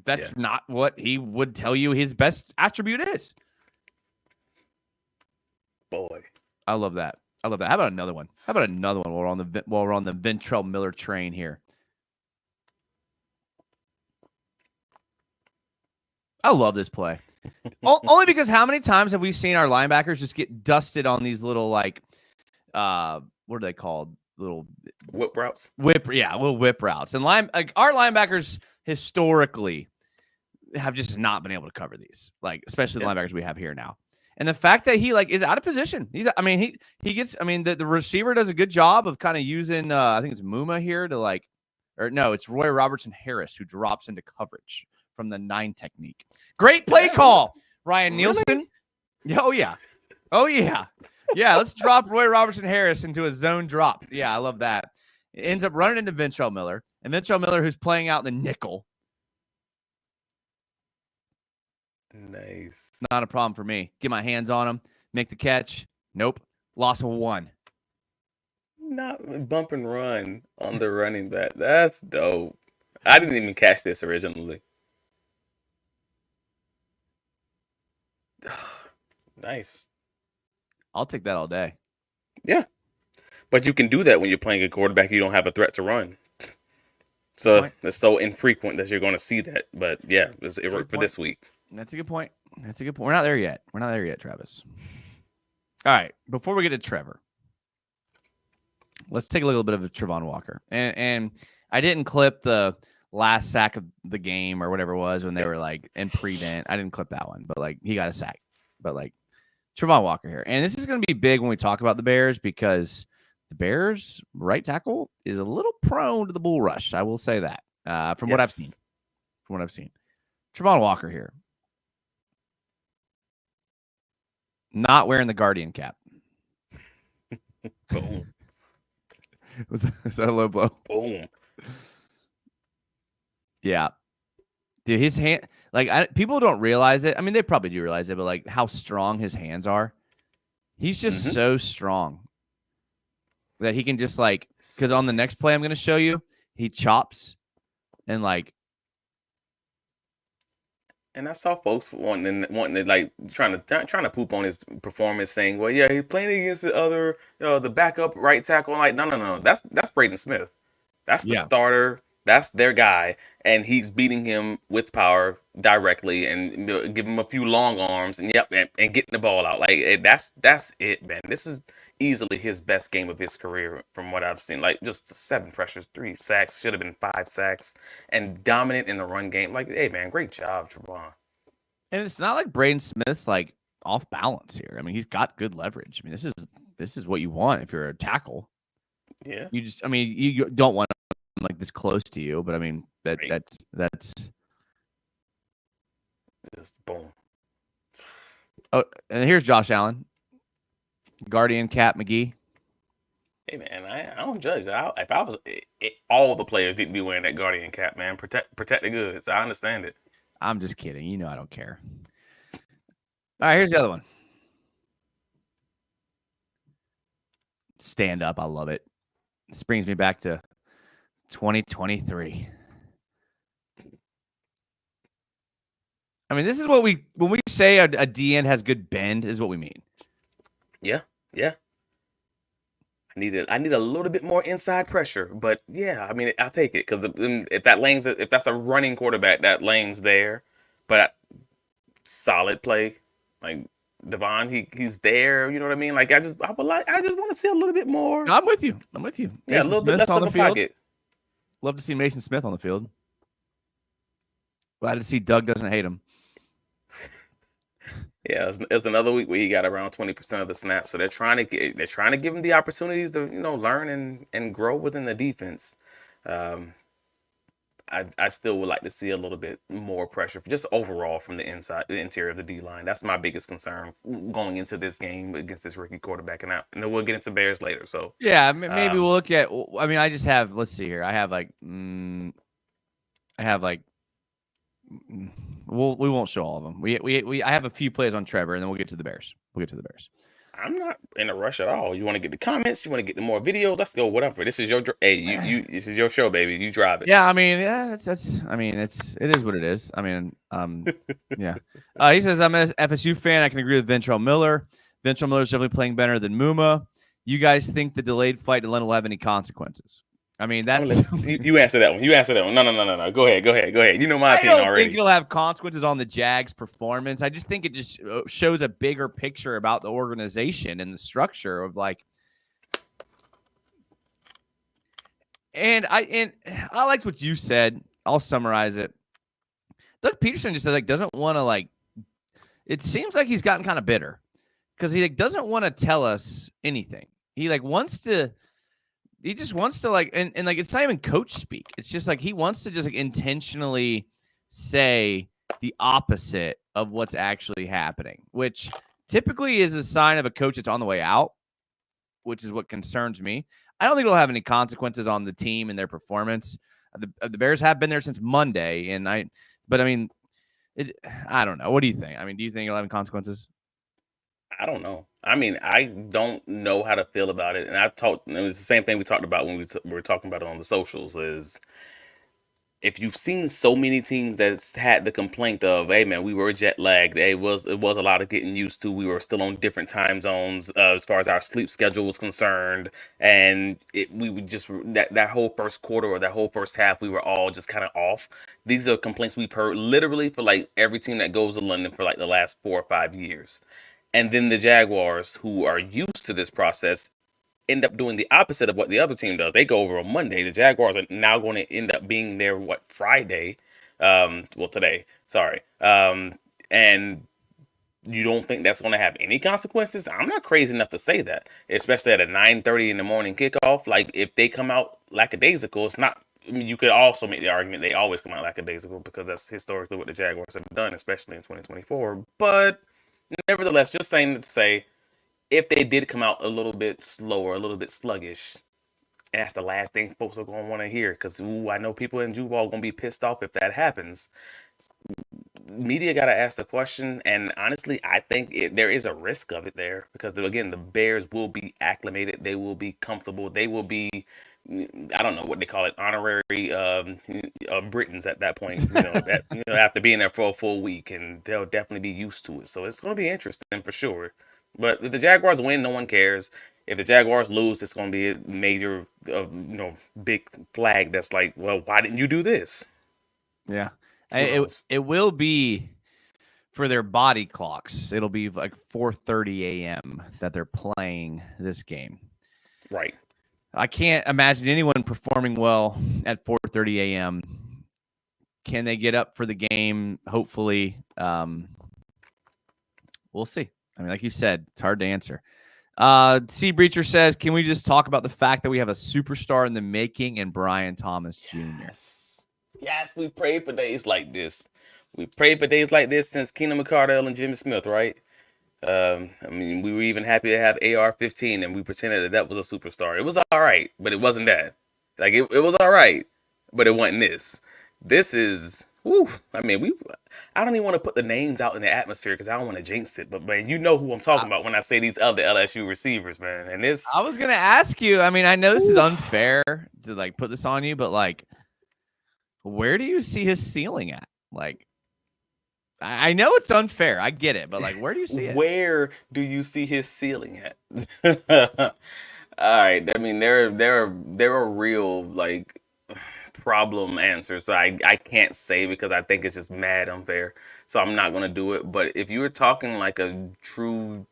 B: that's not what he would tell you his best attribute is.
C: Boy,
B: I love that. How about another one? While we're on the Ventrell Miller train here? I love this play. Only because how many times have we seen our linebackers just get dusted on these little like what are they called? Little
C: whip routes.
B: Little whip routes. And our linebackers historically have just not been able to cover these, like especially the linebackers we have here now. And the fact that he like is out of position, he gets. I mean, the receiver does a good job of kind of using. I think it's Muma here to like, or no, it's Roy Robertson Harris who drops into coverage from the 9 technique. Great play call, Ryan Nielsen.
C: Really?
B: Oh yeah. Let's drop Roy Robertson Harris into a zone drop. Yeah, I love that. It ends up running into Ventrell Miller, and Ventrell Miller who's playing out the nickel.
C: Nice.
B: Not a problem for me. Get my hands on him. Make the catch. Nope. Loss of 1.
C: Not bump and run on the running back. That's dope. I didn't even catch this originally. Nice.
B: I'll take that all day.
C: Yeah. But you can do that when you're playing a quarterback you don't have a threat to run. So it's so infrequent that you're going to see that. But yeah, it worked for this week.
B: That's a good point. That's a good point. We're not there yet. We're not there yet, Travis. All right. Before we get to Trevor, let's take a little bit of Trevon Walker. And I didn't clip the last sack of the game or whatever it was when they were like in prevent. I didn't clip that one, but like he got a sack. But like Trevon Walker here. And this is going to be big when we talk about the Bears because the Bears right tackle is a little prone to the bull rush. I will say that from what I've seen. From what I've seen. Trevon Walker here. Not wearing the Guardian cap.
C: Boom.
B: Was that a low blow?
C: Boom.
B: Yeah. Dude, his hand, like, people don't realize it. I mean, they probably do realize it, but like how strong his hands are. He's just so strong that he can just like, because on the next play I'm going to show you, he chops and like.
C: And I saw folks wanting to like trying to poop on his performance, saying, "Well, yeah, he's playing against the other, the backup right tackle." I'm like, no, that's Braden Smith, that's the starter, that's their guy, and he's beating him with power directly, and give him a few long arms, and and getting the ball out. Like that's it, man. This is easily his best game of his career from what I've seen. Like just 7 pressures, 3 sacks, should have been 5 sacks, and dominant in the run game. Like, hey man, great job, Trevon.
B: And it's not like Braden Smith's like off balance here. I mean, he's got good leverage. I mean, this is what you want if you're a tackle.
C: Yeah.
B: You don't want him like this close to you, but I mean that's
C: just boom.
B: Oh, and here's Josh Allen, Guardian Cap McGee.
C: Hey man, I don't judge. If I was all the players didn't be wearing that Guardian cap, man. Protect the goods. I understand it.
B: I'm just kidding. You know I don't care. All right, here's the other one. Stand up. I love it. This brings me back to 2023. I mean, this is what when we say a DN has good bend is what we mean.
C: Yeah. I need a little bit more inside pressure, but yeah, I mean, I'll take it because if that's a running quarterback, that lane's there. But solid play, like Devon, he's there. You know what I mean? Like I just want to see a little bit more.
B: I'm with you.
C: Yeah, a little bit less on the pocket.
B: Love to see Mason Smith on the field. Glad to see Doug doesn't hate him.
C: Yeah, it's another week where he got around 20% of the snaps. So they're trying to give him the opportunities to learn and grow within the defense. I still would like to see a little bit more pressure, just overall from the interior of the D line. That's my biggest concern going into this game against this rookie quarterback, and then we'll get into Bears later. So
B: yeah, maybe we'll look at. I mean, I just have. Let's see here. I have like. We won't show all of them. I have a few plays on Trevor, and then we'll get to the Bears.
C: I'm not in a rush at all. You want to get the comments? You want to get the more videos? Let's go. Whatever. This is your this is your show, baby. You drive it.
B: Yeah, I mean, that's. I mean, it is what it is. I mean, yeah. He says I'm an FSU fan. I can agree with Ventrell Miller. Ventrell Miller's definitely playing better than Muma. You guys think the delayed flight to London will have any consequences? I mean, that's
C: you answer that one. No. Go ahead. You know my opinion already. I don't
B: think it'll have consequences on the Jags' performance. I just think it just shows a bigger picture about the organization and the structure of like. And I liked what you said. I'll summarize it. Doug Peterson just said like doesn't want to like. It seems like he's gotten kind of bitter because he like doesn't want to tell us anything. He like wants to. He just wants to like, and like, it's not even coach speak. It's just like, he wants to just like intentionally say the opposite of what's actually happening, which typically is a sign of a coach that's on the way out, which is what concerns me. I don't think it'll have any consequences on the team and their performance. The Bears have been there since Monday. But I mean, I don't know. What do you think? I mean, do you think it'll have any consequences?
C: I don't know. I mean, I don't know how to feel about it. And it was the same thing we talked about when we were talking about it on the socials is if you've seen so many teams that's had the complaint of, hey man, we were jet lagged. It was a lot of getting used to. We were still on different time zones as far as our sleep schedule was concerned, and we would just that whole first quarter or that whole first half, we were all just kind of off. These are complaints we've heard literally for like every team that goes to London for like the last 4 or 5 years. And then the Jaguars, who are used to this process, end up doing the opposite of what the other team does. They go over on Monday. The Jaguars are now going to end up being there Friday, well today, sorry. And you don't think that's going to have any consequences? I'm not crazy enough to say that, especially at a 9:30 in the morning kickoff. Like if they come out lackadaisical, it's not. I mean, you could also make the argument they always come out lackadaisical because that's historically what the Jaguars have done, especially in 2024. But nevertheless, just saying to say, if they did come out a little bit slower, a little bit sluggish, and that's the last thing folks are going to want to hear because I know people in Duval are going to be pissed off if that happens. Media got to ask the question, and honestly, I think there is a risk of it there because, again, the Bears will be acclimated. They will be comfortable. They will be, I don't know what they call it, honorary Britons at that point, after being there for a full week, and they'll definitely be used to it. So it's going to be interesting for sure. But if the Jaguars win, no one cares. If the Jaguars lose, it's going to be a major, big flag that's like, well, why didn't you do this?
B: Yeah. It will be for their body clocks. It'll be like 4:30 a.m. that they're playing this game.
C: Right.
B: I can't imagine anyone performing well at 4:30 a.m. Can they get up for the game? Hopefully. We'll see. I mean, like you said, it's hard to answer. C. Breacher says, can we just talk about the fact that we have a superstar in the making in Brian Thomas Jr.?
C: Yes, we prayed for days like this. We prayed for days like this since Keenan McCardell and Jimmy Smith, right? I mean, we were even happy to have AR-15, and we pretended that was a superstar. It was all right, but it wasn't that. Like, it was all right, but it wasn't this. This is, whew, I mean, I don't even want to put the names out in the atmosphere because I don't want to jinx it. But, man, you know who I'm talking about when I say these other LSU receivers, man. And this,
B: I was going to ask you, I mean, I know this is unfair to, like, put this on you, but, like, where do you see his ceiling at? Like, I know it's unfair. I get it. But, like, where do you see it?
C: Where do you see his ceiling at? All right. I mean, they're a real, like, problem answer. So I can't say because I think it's just mad unfair. So I'm not going to do it. But if you were talking like a true,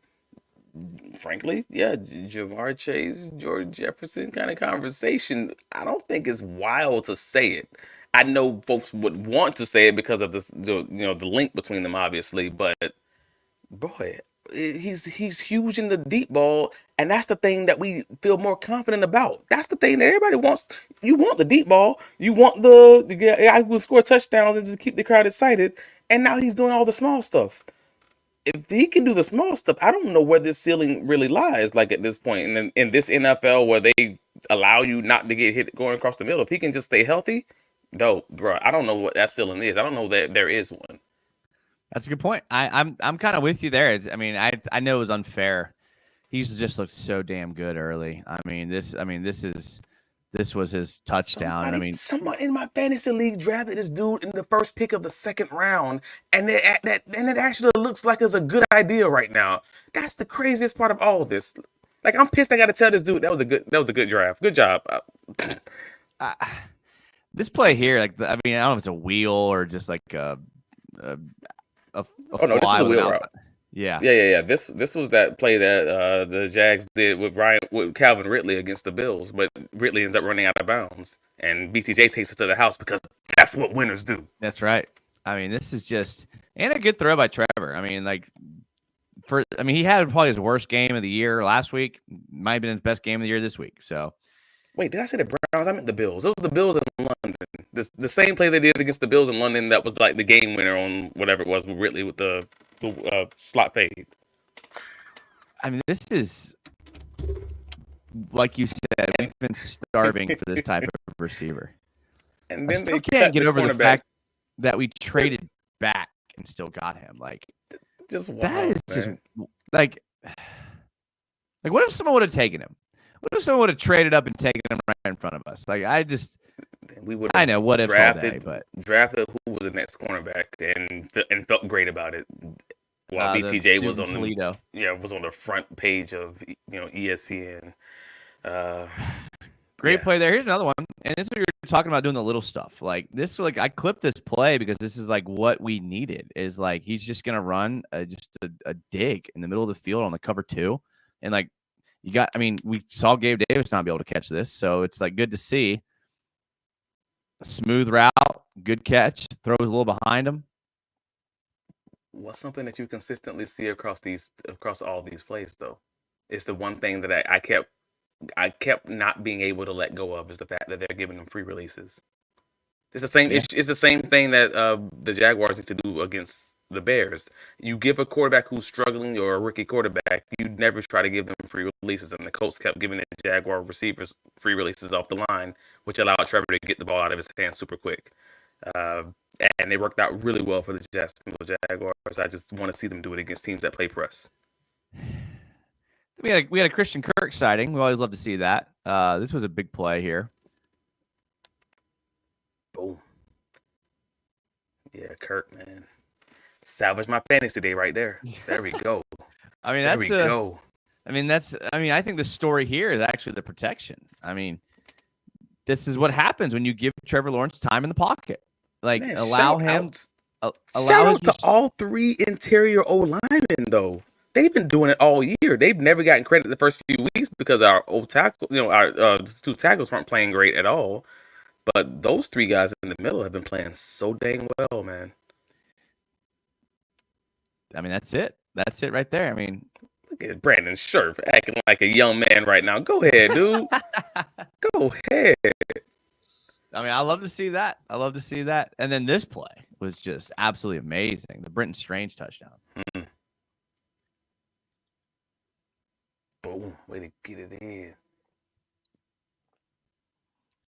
C: frankly, yeah, Jamar Chase, George Jefferson kind of conversation, I don't think it's wild to say it. I know folks would want to say it because of this, the link between them, obviously. But boy, he's huge in the deep ball, and that's the thing that we feel more confident about. That's the thing that everybody wants. You want the deep ball. You want the guy who will score touchdowns and just keep the crowd excited. And now he's doing all the small stuff. If he can do the small stuff, I don't know where this ceiling really lies. Like at this point in this NFL, where they allow you not to get hit going across the middle, if he can just stay healthy. Dope, bro. I don't know what that ceiling is. I don't know that there is one.
B: That's a good point. I'm kind of with you there. I know it was unfair. He's just looked so damn good early. This was his touchdown.
C: Somebody in my fantasy league drafted this dude in the first pick of the second round, and it actually looks like it's a good idea right now. That's the craziest part of all of this. Like I'm pissed. I got to tell this dude that was a good draft. Good job.
B: This play here, I don't know if it's a wheel or just like a
C: oh no, this is a wheel route. Yeah. This was that play that the Jags did with Calvin Ridley against the Bills, but Ridley ends up running out of bounds, and BTJ takes it to the house because that's what winners do.
B: That's right. This is just and a good throw by Trevor. He had probably his worst game of the year last week. Might have been his best game of the year this week. So.
C: Wait, did I say the Browns? I meant the Bills. It was the Bills in London. The same play they did against the Bills in London that was like the game winner on whatever it was with Ridley with the slot fade.
B: This is, like you said, we've been starving for this type of receiver.
C: And then
B: they can't get over the fact that we traded back and still got him. Like,
C: just wild,
B: that is
C: man.
B: Just like what if someone would have taken him? What if someone would have traded up and taken him right in front of us? Like,
C: And we would
B: I
C: have
B: know what ifs all day, but
C: drafted who was the next cornerback and felt great about it. While
B: the
C: BTJ
B: dude
C: was
B: in
C: on
B: Toledo.
C: was on the front page of ESPN.
B: Great
C: Yeah.
B: play there. Here's another one. And this is what you're talking about, doing the little stuff. Like this, like I clipped this play because this is like what we needed. Is like he's just gonna run just a dig in the middle of the field on the cover 2, and like we saw Gabe Davis not be able to catch this, so it's like good to see. A smooth route, good catch, throws a little behind him.
C: What's something that you consistently see across all these plays though? It's the one thing that I kept not being able to let go of, is the fact that they're giving them free releases. It's the same.
B: Yeah.
C: It's the same thing that the Jaguars need to do against the Bears. You give a quarterback who's struggling or a rookie quarterback, you never try to give them free releases. And the Colts kept giving the Jaguar receivers free releases off the line, which allowed Trevor to get the ball out of his hands super quick. And it worked out really well for the Jacksonville Jaguars. I just want to see them do it against teams that play press.
B: We had a Christian Kirk sighting. We always love to see that. This was a big play here.
C: Boom. Yeah, Kirk, man. Salvage my fantasy day right there. There we go.
B: I mean,
C: go.
B: I think the story here is actually the protection. I mean, this is what happens when you give Trevor Lawrence time in the pocket. Like,
C: Man,
B: allow him.
C: Shout out to all 3 interior O linemen, though. They've been doing it all year. They've never gotten credit the first few weeks because our old tackle, our 2 tackles weren't playing great at all. But those 3 guys in the middle have been playing so dang well, man.
B: I mean, that's it. That's it right there. I mean,
C: look at Brandon Scherf acting like a young man right now. Go ahead, dude. Go ahead.
B: I mean, I love to see that. And then this play was just absolutely amazing. The Brenton Strange touchdown.
C: Boom. Way to get it in.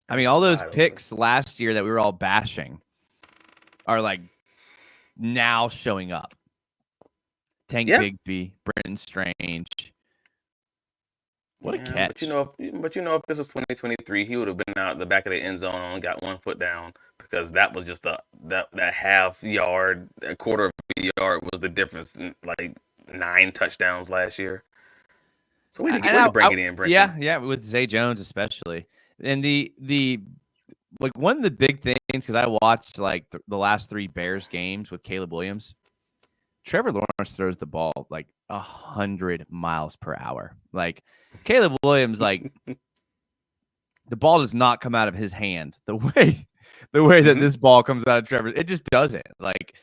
B: I mean, all those picks last year that we were all bashing are like now showing up. Tank Bigsby, Brenton Strange. What a catch!
C: But if this was 2023, he would have been out the back of the end zone and only got 1 foot down, because that was just that half yard, a quarter of a yard was the difference in like 9 touchdowns last year. So we need to bring it in, Brenton.
B: Yeah, with Zay Jones especially. And the like one of the big things, because I watched like the last 3 Bears games with Caleb Williams. Trevor Lawrence throws the ball like 100 miles per hour. Like Caleb Williams, like the ball does not come out of his hand the way that this ball comes out of Trevor. It just doesn't. Like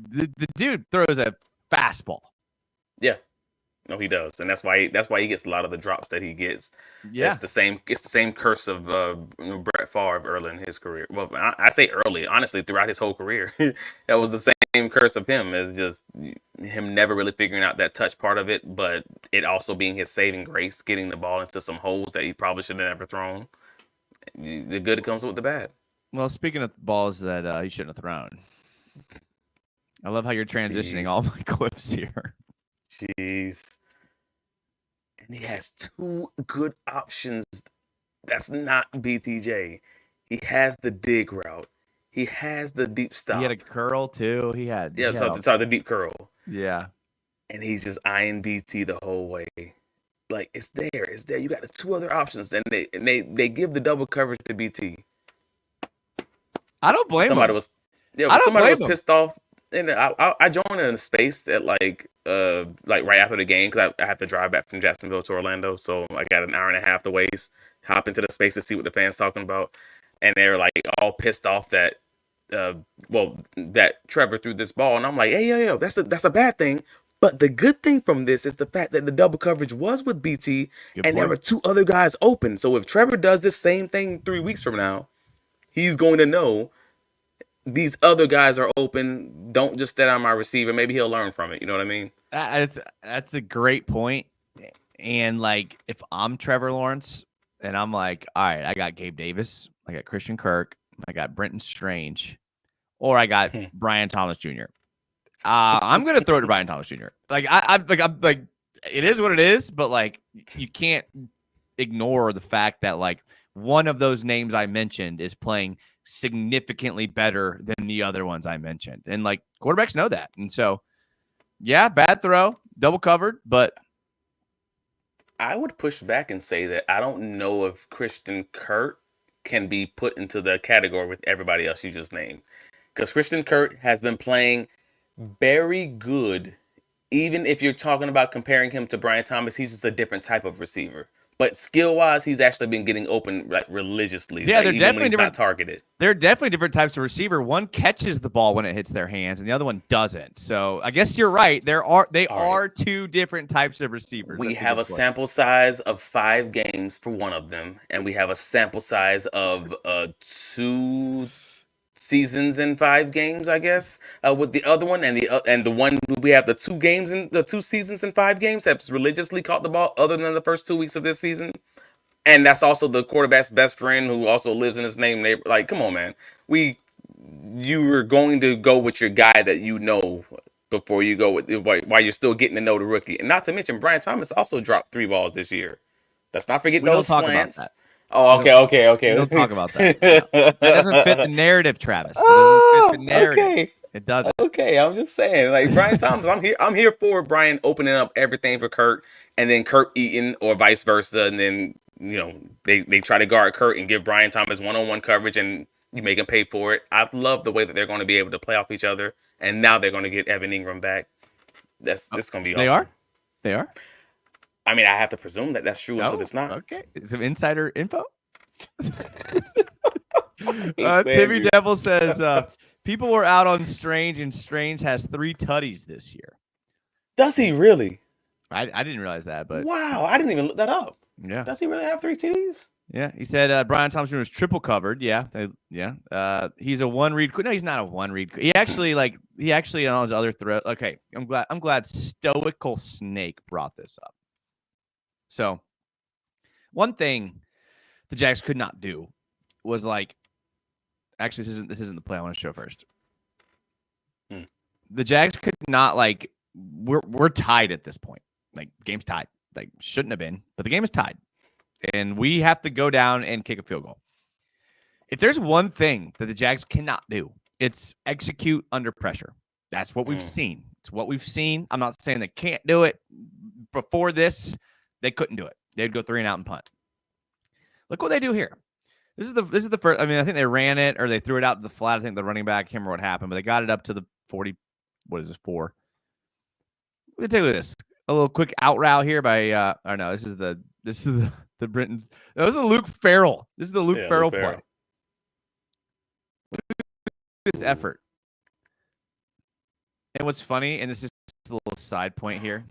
B: the dude throws a fastball.
C: Yeah. No, he does, and that's why he gets a lot of the drops that he gets.
B: Yeah,
C: it's the same curse of Brett Favre early in his career. Well, I say early, honestly, throughout his whole career, that was the same curse of him. Is just him never really figuring out that touch part of it, but it also being his saving grace, getting the ball into some holes that he probably should have never thrown. The good comes with the bad.
B: Well, speaking of balls that he shouldn't have thrown, I love how you're transitioning all my clips here.
C: Jeez. And he has 2 good options. That's not BTJ. He has the dig route. He has the deep stop.
B: He had a curl too.
C: The deep curl.
B: Yeah.
C: And he's just eyeing BT the whole way. Like, it's there. You got the 2 other options, and they give the double coverage to BT.
B: I don't blame
C: somebody
B: him.
C: Somebody was pissed off. And I joined in a space at like right after the game, because I have to drive back from Jacksonville to Orlando, so I got an hour and a half to waste. Hop into the space to see what the fans talking about, and they're like all pissed off that that Trevor threw this ball, and I'm like, hey, yo, that's a bad thing. But the good thing from this is the fact that the double coverage was with BT, there were 2 other guys open. So if Trevor does this same thing 3 weeks from now, he's going to know these other guys are open. Don't just stay on my receiver. Maybe he'll learn from it. You know what I mean?
B: That's a great point. And like, if I'm Trevor Lawrence and I'm like, all right, I got Gabe Davis, I got Christian Kirk, I got Brenton Strange, or I got Brian Thomas Jr. I'm gonna throw it to Brian Thomas Jr. Like I'm like, it is what it is, but like you can't ignore the fact that like one of those names I mentioned is playing significantly better than the other ones I mentioned. And like quarterbacks know that. And so, yeah, bad throw, double covered, but
C: I would push back and say that I don't know if Christian Kirk can be put into the category with everybody else you just named. Because Christian Kirk has been playing very good. Even if you're talking about comparing him to Brian Thomas, he's just a different type of receiver. But skill-wise, he's actually been getting open like religiously.
B: Yeah,
C: like,
B: they're
C: even
B: definitely
C: when he's
B: different.
C: not targeted.
B: There are definitely different types of receiver. One catches the ball when it hits their hands, and the other one doesn't. So I guess you're right. They are two different types of receivers.
C: We
B: That's
C: have
B: good
C: a
B: point.
C: sample size of 5 games for one of them, and we have a sample size of 2 seasons in 5 games, I guess, with the other one, and the one we have the 2 games in the 2 seasons in 5 games have religiously caught the ball other than the first 2 weeks of this season. And that's also the quarterback's best friend who also lives in his name neighbor. Like, come on, man. You were going to go with your guy that you know before you go with while you're still getting to know the rookie. And not to mention, Brian Thomas also dropped 3 balls this year. Let's not forget
B: We don't
C: those
B: talk about
C: slants.
B: that.
C: Oh, okay.
B: We don't talk about that. No. That doesn't fit the narrative, Travis. It doesn't fit the narrative.
C: Okay.
B: It doesn't.
C: Okay, I'm just saying, like Brian Thomas, I'm here for Brian opening up everything for Kurt, and then Kurt eating, or vice versa, and then they try to guard Kurt and give Brian Thomas one-on-one coverage, and you make him pay for it. I love the way that they're going to be able to play off each other, and now they're going to get Evan Ingram back. This going to be awesome.
B: They are.
C: I mean, I have to presume that that's true until it's not.
B: Okay, some insider info.
C: Thanks,
B: Timmy
C: Andrew.
B: Devil says people were out on Strange, and Strange has 3 tutties this year.
C: Does he really?
B: I didn't realize that, but
C: Wow, I didn't even look that up.
B: yeah.
C: Does he really have 3 TDs?
B: Yeah, he said Brian Thompson was triple covered. Yeah, he's a 1 read. No, he's not a 1 read. He actually on his other throw. Okay, I'm glad Stoical Snake brought this up. So, one thing the Jags could not do was actually this isn't the play I want to show first. The Jags could not we're tied at this point. Like, game's tied. Like, shouldn't have been, but the game is tied. And we have to go down and kick a field goal. If there's one thing that the Jags cannot do, it's execute under pressure. That's what we've seen. It's what we've seen. I'm not saying they can't do it. Before this, they couldn't do it. They'd go 3 and out and punt. Look what they do here. This is the first. I mean, I think they ran it or they threw it out to the flat. I think the running back, I can't remember what happened, but they got it up to the 40. What is this, 4? Let me take a look at this. A little quick out route here by this is the Britons. That was a Luke Farrell. This is the Luke Farrell play. Look at this effort. And what's funny, and this is a little side point here.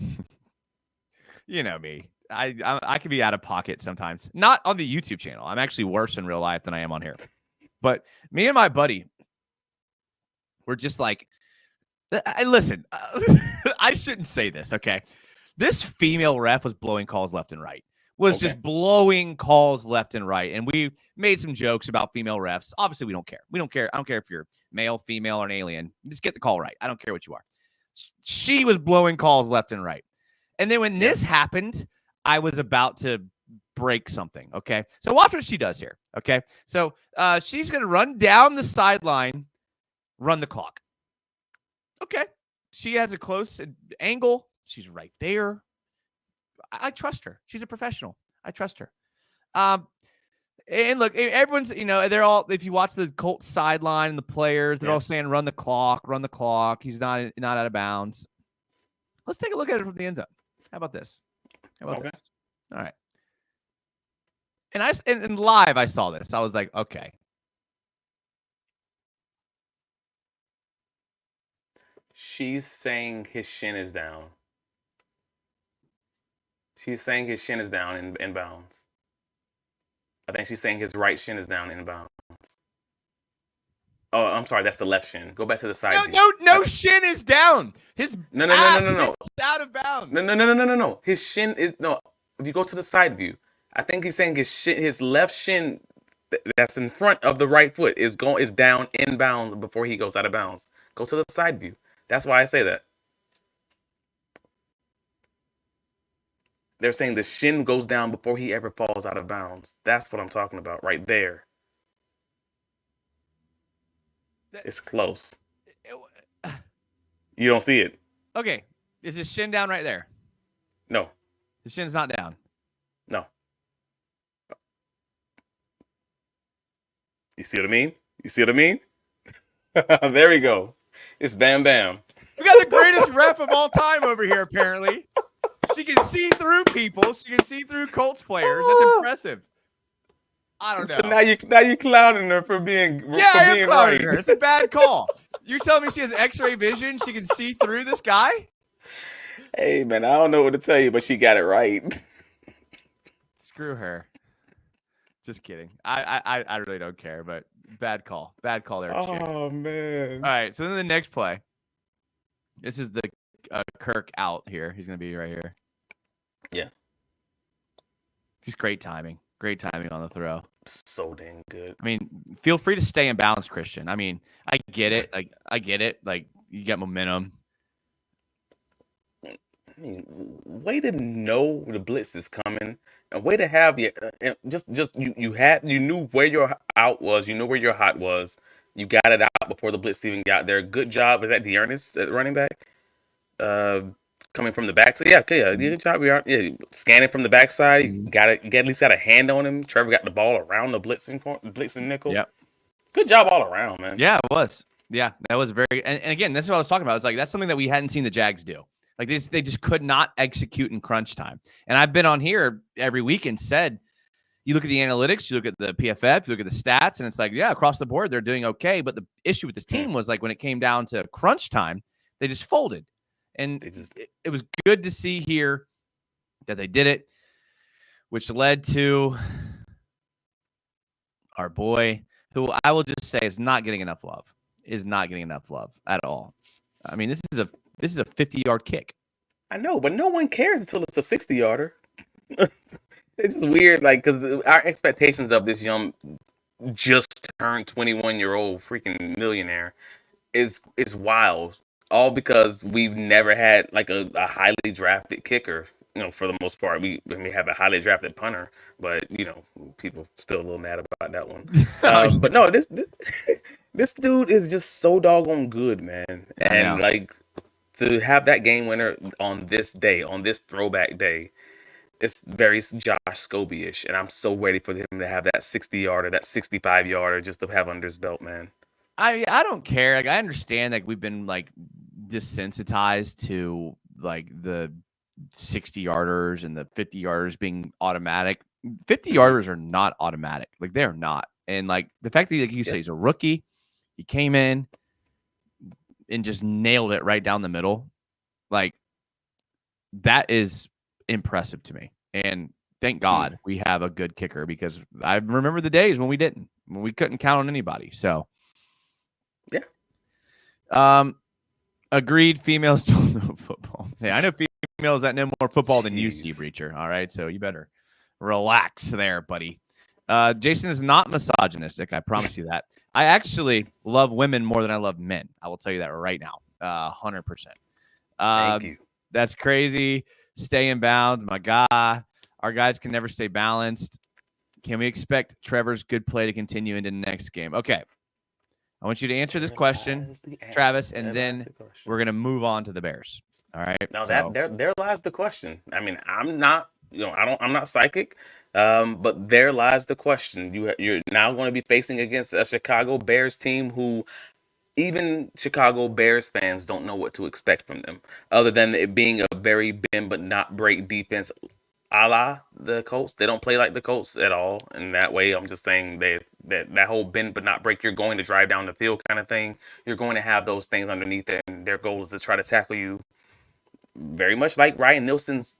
B: You know me. I can be out of pocket sometimes. Not on the YouTube channel. I'm actually worse in real life than I am on here. But me and my buddy were just like, listen, I shouldn't say this, okay? This female ref was blowing calls left and right. Just blowing calls left and right. And we made some jokes about female refs. Obviously, we don't care. We don't care. I don't care if you're male, female, or an alien. Just get the call right. I don't care what you are. She was blowing calls left and right. And then when this happened, I was about to break something, okay? So watch what she does here, okay? So she's going to run down the sideline, run the clock. Okay. She has a close angle. She's right there. I trust her. She's a professional. I trust her. And look, everyone's, they're all, if you watch the Colts sideline and the players, they're all saying, run the clock. He's not out of bounds. Let's take a look at it from the end zone. How about this? All right. And in live, I saw this. I was like, okay.
C: She's saying his shin is down. She's saying his shin is down in bounds. I think she's saying his right shin is down in bounds. Oh, I'm sorry. That's the left shin. Go back to the side.
B: No, shin is down. His
C: no.
B: It's out of bounds.
C: No. His shin is no. If you go to the side view, I think he's saying his left shin that's in front of the right foot is down in bounds before he goes out of bounds. Go to the side view. That's why I say that. They're saying the shin goes down before he ever falls out of bounds. That's what I'm talking about right there. It's close. You don't see it.
B: Okay. Is his shin down right there?
C: No.
B: His shin's not down.
C: No. You see what I mean? You see what I mean? There we go. It's Bam Bam.
B: We got the greatest ref of all time over here, apparently. She can see through people. She can see through Colts players. That's impressive. I don't know.
C: So now you clowning her for being
B: I am clowning
C: right.
B: her. It's a bad call. You're telling me she has X-ray vision? She can see through this guy?
C: Hey man, I don't know what to tell you, but she got it right.
B: Screw her. Just kidding. I really don't care, but bad call. Bad call there.
C: Oh man.
B: All right. So then the next play. This is the Kirk out here. He's gonna be right here.
C: Yeah.
B: Just great timing. Great timing on the throw.
C: So dang good.
B: I mean, feel free to stay in bounds, Christian. I mean, I get it. I get it. Like, you get momentum.
C: I mean, way to know the blitz is coming, and way to have you you knew where your out was, you knew where your hot was, you got it out before the blitz even got there. Good job. Is that Dearness at running back? Coming from the back. So yeah, okay, good job. We are scanning from the backside. You got it. You at least got a hand on him. Trevor got the ball around the blitzing nickel.
B: Yep.
C: Good job all around, man.
B: Yeah, it was. Yeah, that was very. And again, this is what I was talking about. It's like that's something that we hadn't seen the Jags do. Like they just could not execute in crunch time. And I've been on here every week and said, you look at the analytics, you look at the PFF, you look at the stats, and it's like, yeah, across the board they're doing okay. But the issue with this team was like when it came down to crunch time, they just folded. And it was good to see here that they did it, which led to our boy, who I will just say is not getting enough love. Is not getting enough love at all. I mean, this is a 50-yard kick.
C: I know, but no one cares until it's a 60-yarder. It's just weird, like, because our expectations of this young, just turned 21-year-old freaking millionaire is wild. All because we've never had like a highly drafted kicker. You know, for the most part, we have a highly drafted punter, but you know, people still a little mad about that one. But no, this dude is just so doggone good, man. And like to have that game winner on this day, on this throwback day, it's very Josh Scobie-ish, and I'm so ready for him to have that 60-yarder, that 65-yarder, just to have under his belt, man.
B: I don't care. Like I understand like we've been like desensitized to like the 60-yarders and the 50-yarders being automatic. 50-yarders are not automatic. Like they're not. And like the fact that like you say he's a rookie, he came in and just nailed it right down the middle. Like that is impressive to me. And thank God we have a good kicker because I remember the days when we didn't, when we couldn't count on anybody. So yeah. Agreed. Females don't know football. Hey, I know females that know more football than you see, Breacher. All right, so you better relax there, buddy. Jason is not misogynistic. I promise you that. I actually love women more than I love men. I will tell you that right now. 100%.
C: Thank you.
B: That's crazy. Stay in bounds, my guy. Our guys can never stay balanced. Can we expect Trevor's good play to continue into the next game? Okay. I want you to answer this question, Travis, and then we're going to move on to the Bears. All right.
C: Now so, there lies the question. I mean, I'm not psychic, but there lies the question. You're now going to be facing against a Chicago Bears team who even Chicago Bears fans don't know what to expect from them, other than it being a very bend but not break defense, a la the Colts. They don't play like the Colts at all. In that way, I'm just saying that whole bend but not break, you're going to drive down the field kind of thing. You're going to have those things underneath it, and their goal is to try to tackle you. Very much like Ryan Nielsen's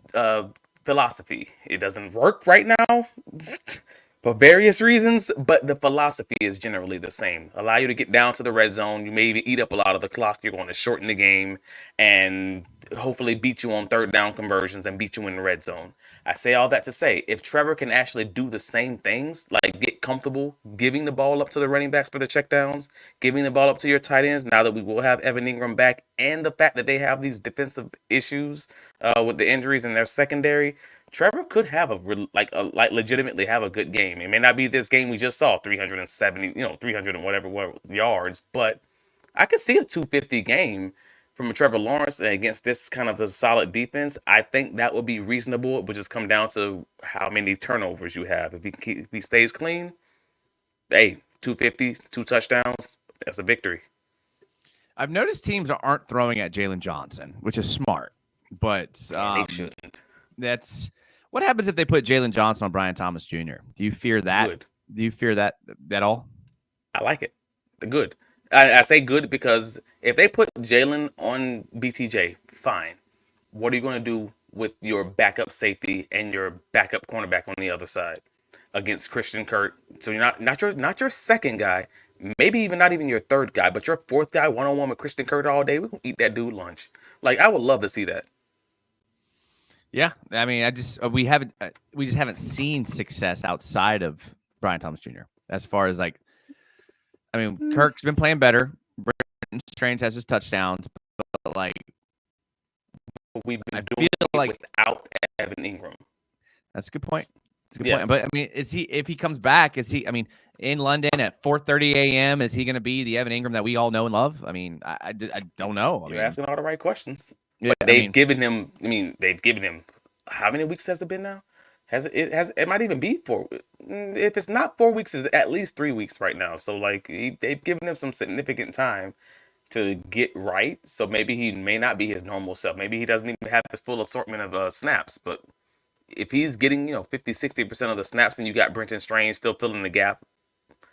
C: philosophy. It doesn't work right now for various reasons, but the philosophy is generally the same. Allow you to get down to the red zone. You may even eat up a lot of the clock. You're going to shorten the game and hopefully beat you on third down conversions and beat you in the red zone. I say all that to say, if Trevor can actually do the same things, like get comfortable giving the ball up to the running backs for the checkdowns, giving the ball up to your tight ends, now that we will have Evan Ingram back, and the fact that they have these defensive issues with the injuries in their secondary, Trevor could have legitimately have a good game. It may not be this game we just saw, 370, 300 and whatever yards, but I could see a 250 game from a Trevor Lawrence against this kind of a solid defense. I think that would be reasonable. It would just come down to how many turnovers you have. If he stays clean, hey, 250, 2 touchdowns, that's a victory.
B: I've noticed teams aren't throwing at Jalen Johnson, which is smart, but
C: They shouldn't.
B: that's what happens if they put Jalen Johnson on Brian Thomas Jr. Do you fear that?
C: Good.
B: Do you fear that at all?
C: I like it. Good. I say good because if they put Jalen on BTJ, fine. What are you going to do with your backup safety and your backup cornerback on the other side against Christian Kirk? So you're not your second guy, maybe even not even your third guy, but your fourth guy one-on-one with Christian Kirk all day. We're going to eat that dude lunch. Like, I would love to see that.
B: Yeah, I mean, we just haven't seen success outside of Brian Thomas Jr. As far as like, I mean, Kirk's been playing better. Brenton Strange has his touchdowns, but like,
C: We've been doing it without Evan Ingram.
B: That's a good point. That's a good point. But I mean, if he comes back, I mean, in London at 4:30 a.m., is he going to be the Evan Ingram that we all know and love? I mean, I don't know.
C: You're asking all the right questions.
B: Yeah,
C: they've given him how many weeks has it been now? It might even be 4. If it's not 4 weeks, it's at least 3 weeks right now. So like they've given him some significant time to get right. So maybe he may not be his normal self. Maybe he doesn't even have this full assortment of snaps. But if he's getting 50-60% of the snaps and you got Brenton Strange still filling the gap,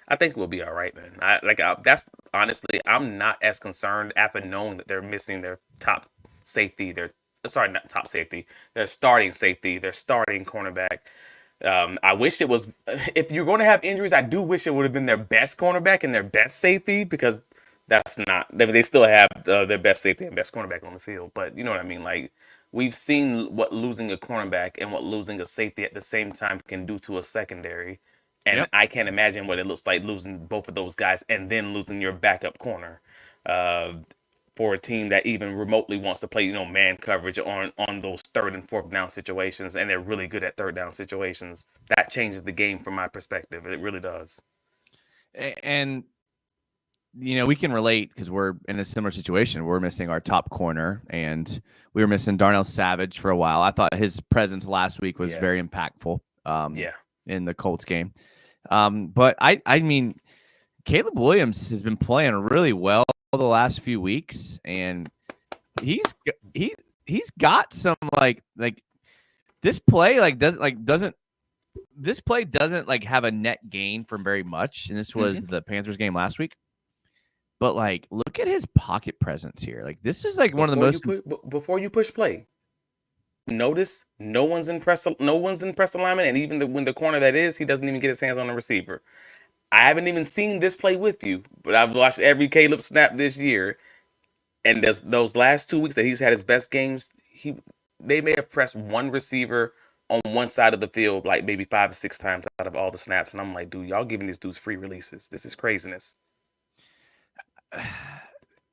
C: I think we'll be all right, man. That's honestly, I'm not as concerned after knowing that they're missing their top safety. Not top safety. Their starting safety. Their starting cornerback. I wish it was. If you're going to have injuries, I do wish it would have been their best cornerback and their best safety because that's not. They still have their best safety and best cornerback on the field. But you know what I mean. Like we've seen what losing a cornerback and what losing a safety at the same time can do to a secondary. And I can't imagine what it looks like losing both of those guys and then losing your backup corner for a team that even remotely wants to play, man coverage on those 3rd and 4th down situations. And they're really good at 3rd down situations. That changes the game from my perspective. It really does.
B: And, we can relate because we're in a similar situation. We're missing our top corner and we were missing Darnell Savage for a while. I thought his presence last week was very impactful. In the Colts game. But I mean, Caleb Williams has been playing really well the last few weeks, and he's got some like this play doesn't have a net gain from very much, and this was the Panthers game last week. But like, look at his pocket presence here. Like, this is like one of the most.
C: Before you push play, notice no one's in press alignment, and even when the corner that is, he doesn't even get his hands on the receiver. I haven't even seen this play with you, but I've watched every Caleb snap this year, and those last 2 weeks that he's had his best games, they may have pressed one receiver on one side of the field like maybe 5 or 6 times out of all the snaps, and I'm like, dude, y'all giving these dudes free releases. This is craziness.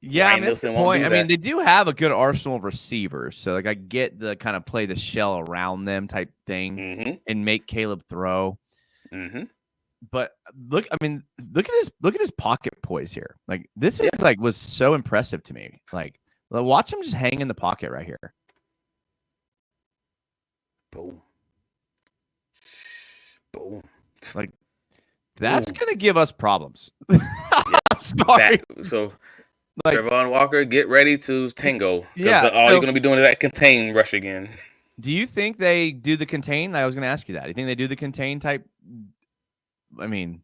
B: Yeah, that's the point. I mean, they do have a good arsenal of receivers, so like I get the kind of play the shell around them type thing and make Caleb throw. But look at his pocket poise here. Like this is was so impressive to me. Like watch him just hang in the pocket right here.
C: Boom. Boom.
B: Like that's gonna give us problems. I'm sorry.
C: So Trevon Walker, get ready to tango. Because all you're going to be doing is that contain rush again.
B: Do you think they do the contain? I was going to ask you that. Do you think they do the contain type? I mean,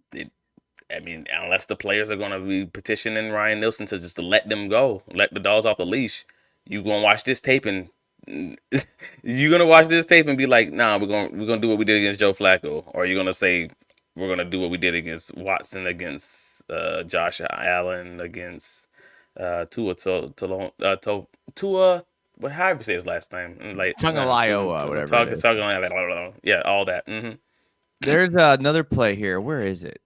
C: unless the players are going to be petitioning Ryan Nielsen to let them go, let the dogs off the leash, you're going to watch this tape and you're going to watch this tape and be like, nah, we're going to do what we did against Joe Flacco. Or you're going to say, we're going to do what we did against Watson, against Josh Allen, against Tua, what however you say his last name, like
B: Tagovailoa, whatever.
C: Yeah, all that.
B: There's another play here. Where is it?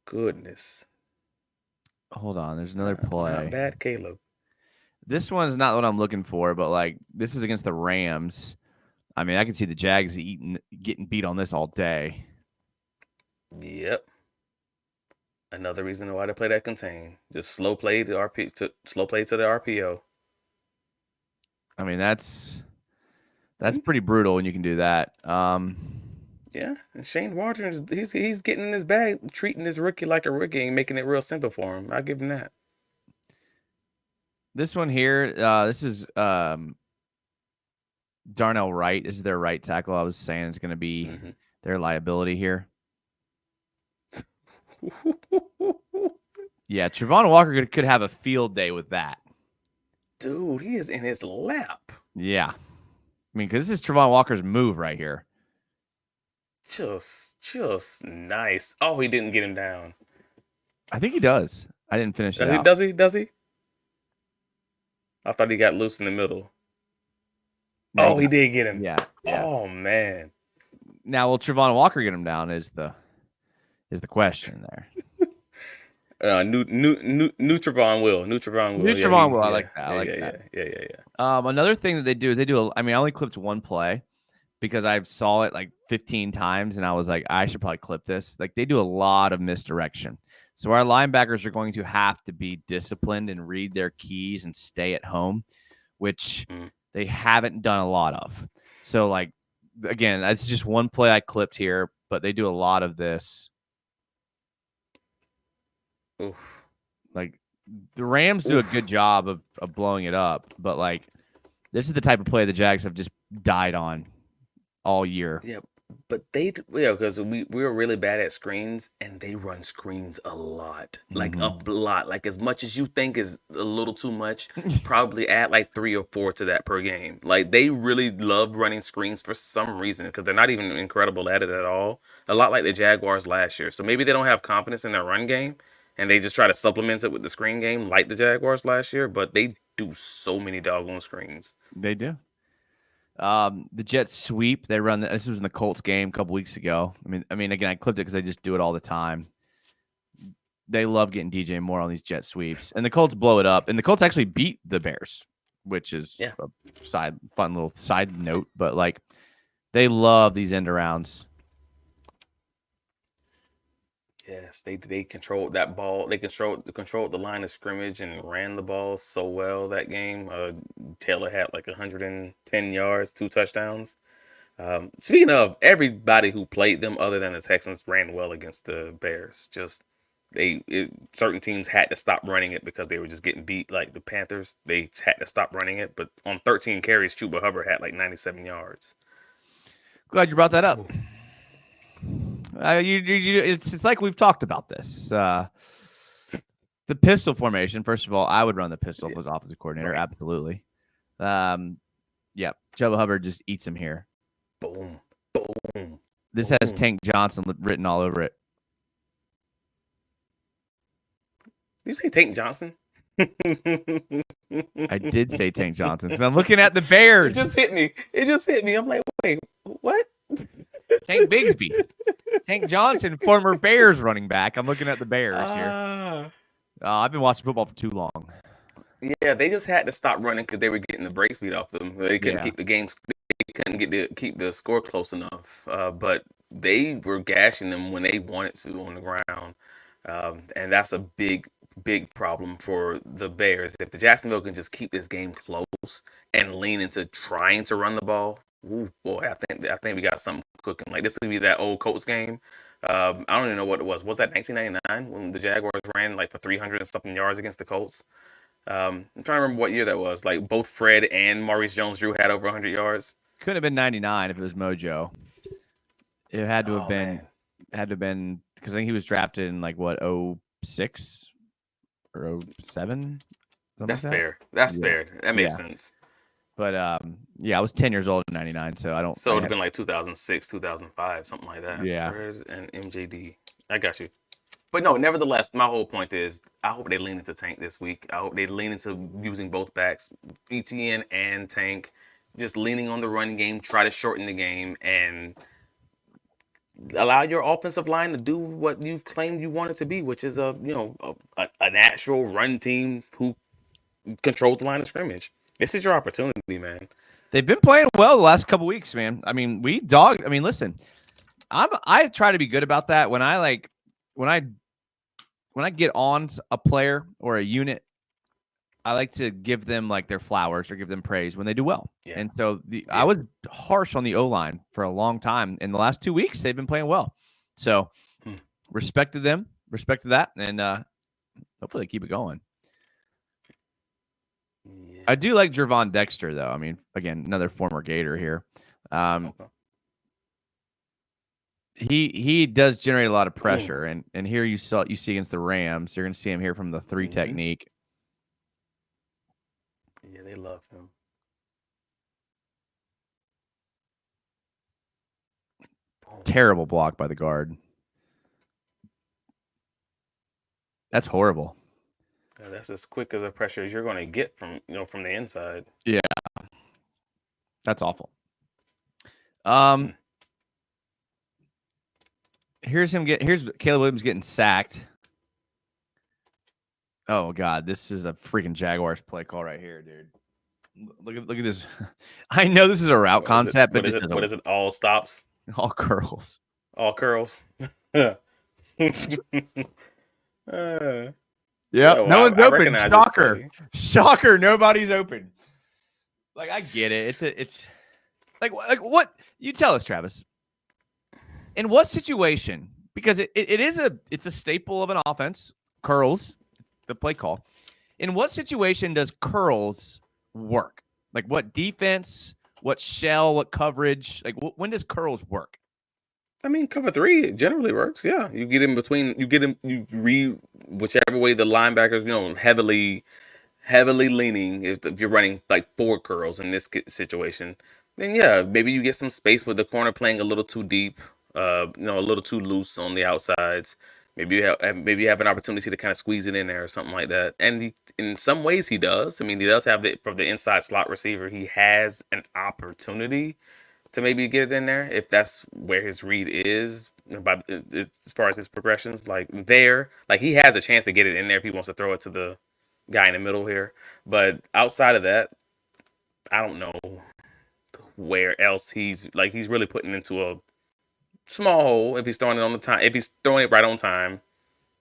C: Goodness.
B: Hold on. There's another play.
C: Not bad, Caleb.
B: This one's not what I'm looking for, but like this is against the Rams. I mean, I can see the Jags getting beat on this all day.
C: Yep. Another reason why they play that contain. Just slow play the slow play to the RPO.
B: I mean, that's pretty brutal when you can do that.
C: Yeah, and Shane Waldron he's getting in his bag, treating this rookie like a rookie and making it real simple for him. I'll give him that.
B: This one here, this is Darnell Wright. This is their right tackle. I was saying it's going to be their liability here. Yeah, Trevon Walker could have a field day with that.
C: Dude, he is in his lap.
B: Yeah. I mean, because this is Trevon Walker's move right here.
C: Just nice. Oh, he didn't get him down.
B: I think he does. I didn't finish it out.
C: Does he? Does he? I thought he got loose in the middle. No, he did get him.
B: Yeah.
C: Oh, man.
B: Now, will Trevon Walker get him down is the question there.
C: New Trevon will. New Trevon will.
B: New Trevon will. I like that.
C: Yeah.
B: Another thing that they do is I only clipped one play because I saw it like 15 times and I was like, I should probably clip this. Like they do a lot of misdirection. So our linebackers are going to have to be disciplined and read their keys and stay at home, which they haven't done a lot of. So like, again, that's just one play I clipped here, but they do a lot of this.
C: Oof.
B: Like the Rams do a good job of blowing it up, but like this is the type of play the Jags have just died on all year.
C: Yeah, but because we were really bad at screens and they run screens a lot, like a lot, like as much as you think is a little too much. Probably add like 3 or 4 to that per game. Like they really love running screens for some reason because they're not even incredible at it at all. A lot like the Jaguars last year. So maybe they don't have confidence in their run game. And they just try to supplement it with the screen game like the Jaguars last year, but they do so many doggone screens.
B: They do. The jet sweep, they run. This was in the Colts game a couple weeks ago. I mean, again, I clipped it because I just do it all the time. They love getting DJ Moore on these jet sweeps, and the Colts blow it up. And the Colts actually beat the Bears, which is a fun little side note. But like, they love these end arounds.
C: Yes, they controlled that ball. They controlled the line of scrimmage and ran the ball so well that game. Taylor had like 110 yards, 2 touchdowns. Speaking of, everybody who played them other than the Texans ran well against the Bears. Just certain teams had to stop running it because they were just getting beat. Like the Panthers, they had to stop running it. But on 13 carries, Chuba Hubbard had like 97 yards.
B: Glad you brought that up. It's like we've talked about this. The pistol formation. First of all, I would run the pistol as offensive coordinator. Right. Absolutely. Yeah. Chuba Hubbard just eats him here.
C: Boom.
B: This has Tank Johnson written all over it.
C: Did you say Tank Johnson?
B: I did say Tank Johnson because I'm looking at the Bears.
C: It just hit me. I'm like, wait, what?
B: Tank Bigsby. Tank Johnson, former Bears running back. I'm looking at the Bears here. I've been watching football for too long.
C: Yeah, they just had to stop running because they were getting the brakes beat off them. They couldn't keep the games. They couldn't keep the score close enough. But they were gashing them when they wanted to on the ground, and that's a big problem for the Bears. If the Jacksonville can just keep this game close and lean into trying to run the ball, ooh, boy, I think we got something cooking. Like this would be that old Colts game. I don't even know what it was. Was that 1999 when the Jaguars ran like for 300 and something yards against the Colts? I'm trying to remember what year that was. Like both Fred and Maurice Jones-Drew had over 100 yards.
B: Could have been 99 if it was Mojo. It had to have been.
C: Man.
B: Had to have been because I think he was drafted in like what 06 or 07.
C: That's fair. That's fair. That makes sense.
B: But I was 10 years old in 99, so I don't.
C: So it would have been like 2006, 2005, something like that.
B: Yeah.
C: And MJD. I got you. But no, nevertheless, my whole point is I hope they lean into Tank this week. I hope they lean into using both backs, ETN and Tank, just leaning on the run game, try to shorten the game, and allow your offensive line to do what you've claimed you want it to be, which is a natural run team who control the line of scrimmage. This is your opportunity, man.
B: They've been playing well the last couple weeks, man. I mean, listen, I try to be good about that when when I get on a player or a unit, I like to give them like their flowers or give them praise when they do well.
C: Yeah.
B: And so I was harsh on the O-line for a long time. In the last 2 weeks, they've been playing well. So respected that, and hopefully they keep it going. Yeah. I do like Gervon Dexter, though. I mean, again, another former Gator here. He does generate a lot of pressure, and here you see against the Rams, you're going to see him here from the 3 technique.
C: Yeah, they love him.
B: Terrible block by the guard. That's horrible.
C: Yeah, that's as quick as a pressure as you're going to get from the inside.
B: Yeah, that's awful. Here's Caleb Williams getting sacked. Oh God, this is a freaking Jaguars play call right here, dude. Look at this. I know this is a route concept, but
C: what is it? All stops.
B: All curls.
C: All curls.
B: Yeah, no one's open. Shocker, nobody's open. Like, I get it. It's like what you tell us, Travis. In what situation? Because it's a staple of an offense. Curls, the play call. In what situation does curls work? Like, what defense? What shell? What coverage? Like, when does curls work?
C: I mean, cover 3 generally works. Yeah, you get in between. You read whichever way the linebackers, heavily leaning. If you're running like 4 curls in this situation, then yeah, maybe you get some space with the corner playing a little too deep, a little too loose on the outsides. Maybe you have an opportunity to kind of squeeze it in there or something like that. And in some ways he does. I mean, he does have from the inside slot receiver. He has an opportunity to maybe get it in there if that's where his read is, as far as his progressions. Like he has a chance to get it in there if he wants to throw it to the guy in the middle here. But outside of that, I don't know where else he's really putting into a small hole if he's throwing it on the time. If he's throwing it right on time,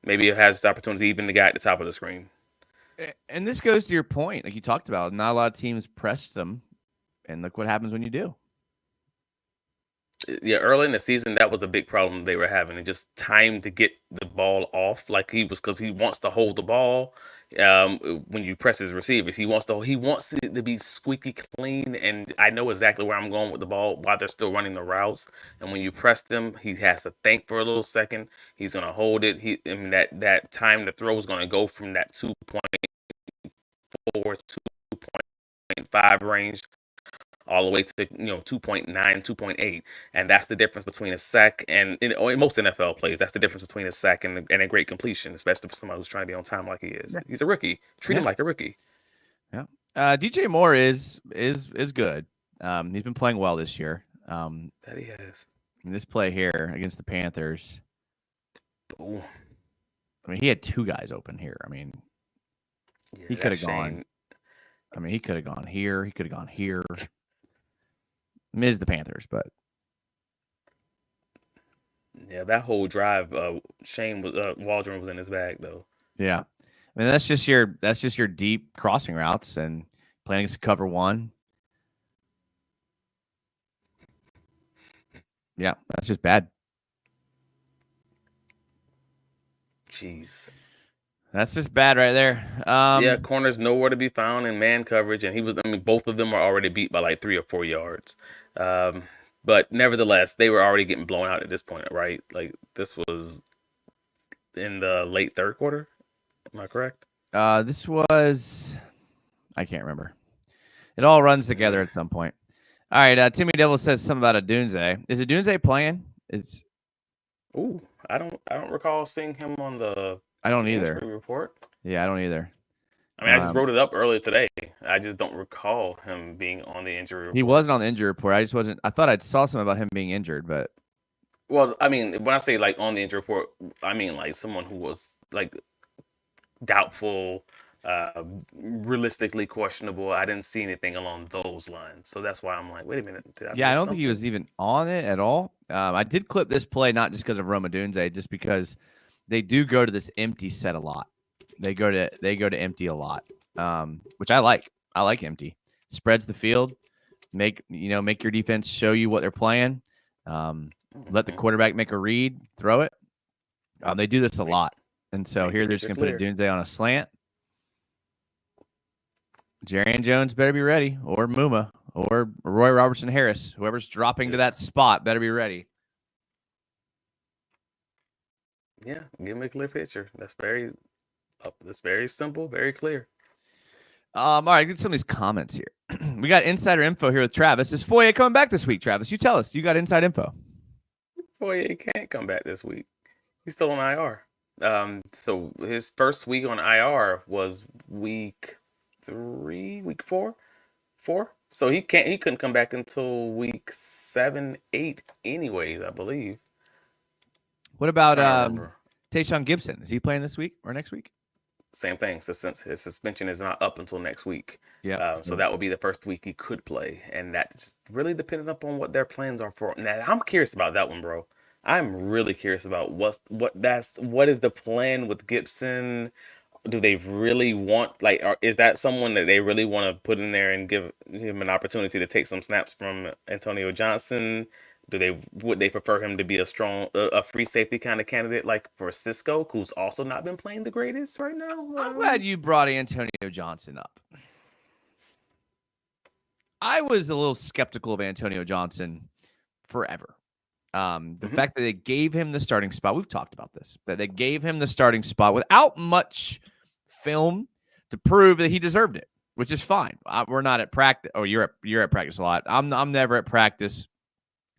C: maybe it has the opportunity, even the guy at the top of the screen.
B: And this goes to your point, like you talked about. Not a lot of teams press them, and look what happens when you do.
C: Yeah, early in the season, that was a big problem they were having. And just time to get the ball off, because he wants to hold the ball. When you press his receivers, he wants it to be squeaky clean. And I know exactly where I'm going with the ball while they're still running the routes. And when you press them, he has to think for a little second. He's gonna hold it. That time to throw is gonna go from that 2.4, 2.5 range all the way to 2.9, 2.8, and that's the difference between a sack and in most NFL plays. That's the difference between a sack and a great completion, especially for somebody who's trying to be on time like he is. Yeah. He's a rookie. Treat him like a rookie.
B: Yeah. DJ Moore is good. He's been playing well this year.
C: That he has.
B: In this play here against the Panthers.
C: Boom.
B: I mean, he had 2 guys open here. I mean, he could have gone. I mean, he could have gone here. He could have gone here. Is the Panthers, but
C: yeah, that whole drive, Shane Waldron was in his bag though.
B: Yeah, I mean that's just your deep crossing routes and playing to cover 1. Yeah, that's just bad.
C: Jeez.
B: That's just bad right there.
C: Yeah, corners nowhere to be found in man coverage, and both of them were already beat by like 3 or 4 yards. But nevertheless, they were already getting blown out at this point, right? Like this was in the late 3rd quarter. Am I correct?
B: This was, I can't remember. It all runs together at some point. All right, Timmy Devil says something about Adunze. Is Adunze playing?
C: I don't recall seeing him on the.
B: I don't either.
C: Report.
B: Yeah, I don't either.
C: I mean, I just wrote it up earlier today. I just don't recall him being on the injury report.
B: He wasn't on the injury report. I just wasn't. I thought I saw something about him being injured, but.
C: Well, I mean, when I say like on the injury report, I mean like someone who was like doubtful, realistically questionable. I didn't see anything along those lines. So that's why I'm like, wait a minute, did I
B: Yeah, I
C: miss
B: don't think he
C: something?
B: was even on it at all. I did clip this play not just because of Roma Dunze, just because they do go to this empty set a lot. They go to empty a lot, which I like. I like empty. Spreads the field. Make your defense show you what they're playing. Let the
C: Mhm.
B: quarterback make a read, throw it. They do this a
C: Make
B: lot, and so
C: make the
B: here they're just
C: picture
B: gonna put a
C: clear.
B: Dunze on a slant. Jarian Jones better be ready, or Muma, or Roy Robertson Harris, whoever's dropping to
C: Just
B: that spot better be ready.
C: yeah, give me a clear picture. That's very simple, very clear.
B: All right, get some of these comments here. We got insider info here with Travis. Is Foye coming back this week, Travis? You tell us. You got inside info.
C: Boy, he can't come back this week. He's still on IR. So his first week on IR was week 3, week 4, 4. So he couldn't come back until week 7, 8 anyways, I believe.
B: What
C: I'm
B: about
C: trying to remember.
B: Tayshaun Gibson? Is he playing this week or next week?
C: Same thing. So since his suspension is not up until next week,
B: Yeah.
C: so that would be the first week he could play, and that's really dependent upon what their plans are for. Now, I'm curious about that one, bro. I'm really curious about what is the plan with Gibson? Do they really want is that someone that they really want to put in there and give him an opportunity to take some snaps from Antonio Johnson? Would they prefer him to be a free safety kind of candidate like for Cisco, who's also not been playing the greatest right now?
B: I'm glad you brought Antonio Johnson up. I was a little skeptical of Antonio Johnson forever. The fact that they gave him the starting spot, we've talked about this, that they gave him the starting spot without much film to prove that he deserved it, which is fine. We're not at practice. Oh, you're at practice a lot. I'm never at practice.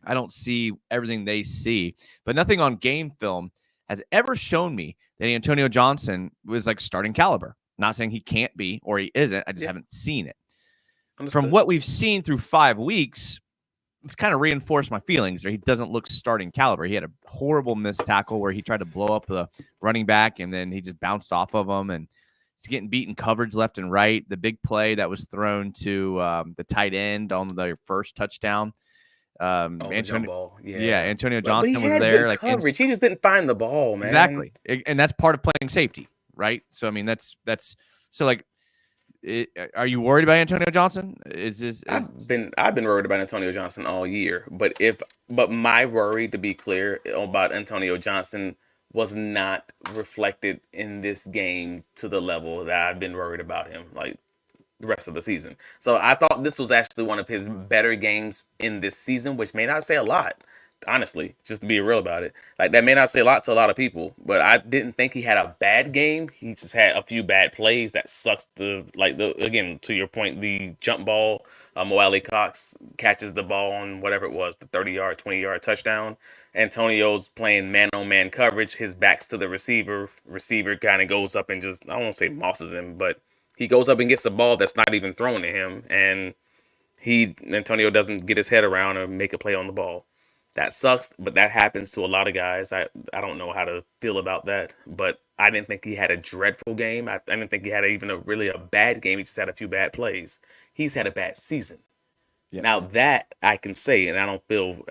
B: I don't see everything they see, but nothing on game film has ever shown me that Antonio Johnson was like starting caliber. Not saying he can't be or he isn't. I just
C: Yeah,
B: haven't seen it. From
C: understood.
B: what we've seen through 5 weeks, it's kind of reinforced my feelings there. He doesn't look starting caliber. He had a horrible missed tackle where he tried to blow up the running back and then he just bounced off of him and he's getting beaten coverage left and right. The big play that was thrown to the tight end on the first touchdown.
C: Oh, the jump ball.
B: Yeah,
C: Yeah.
B: Antonio
C: But he
B: Johnson was
C: had good
B: there.
C: coverage. He just didn't find the ball, man.
B: Exactly. And that's part of playing safety, right? So, I mean, that's so like, are you worried about Antonio Johnson?
C: I've been worried about Antonio Johnson all year, but my worry, to be clear, about Antonio Johnson was not reflected in this game to the level that I've been worried about him like the rest of the season. So I thought this was actually one of his better games in this season, which may not say a lot, honestly, just to be real about it. Like that may not say a lot to a lot of people, but I didn't think he had a bad game. He just had a few bad plays that sucks again, to your point, the jump ball. Mo Alley Cox catches the ball on whatever it was, the 30-yard, 20-yard touchdown. Antonio's playing man-on-man coverage. His back's to the receiver. Receiver kind of goes up and just, I won't say mosses him, but he goes up and gets the ball that's not even thrown to him, and Antonio doesn't get his head around or make a play on the ball. That sucks, but that happens to a lot of guys. I don't know how to feel about that, but I didn't think he had a dreadful game. I didn't think he had even really a bad game. He just had a few bad plays. He's had a bad season.
B: Yeah.
C: Now that I can say, and I don't feel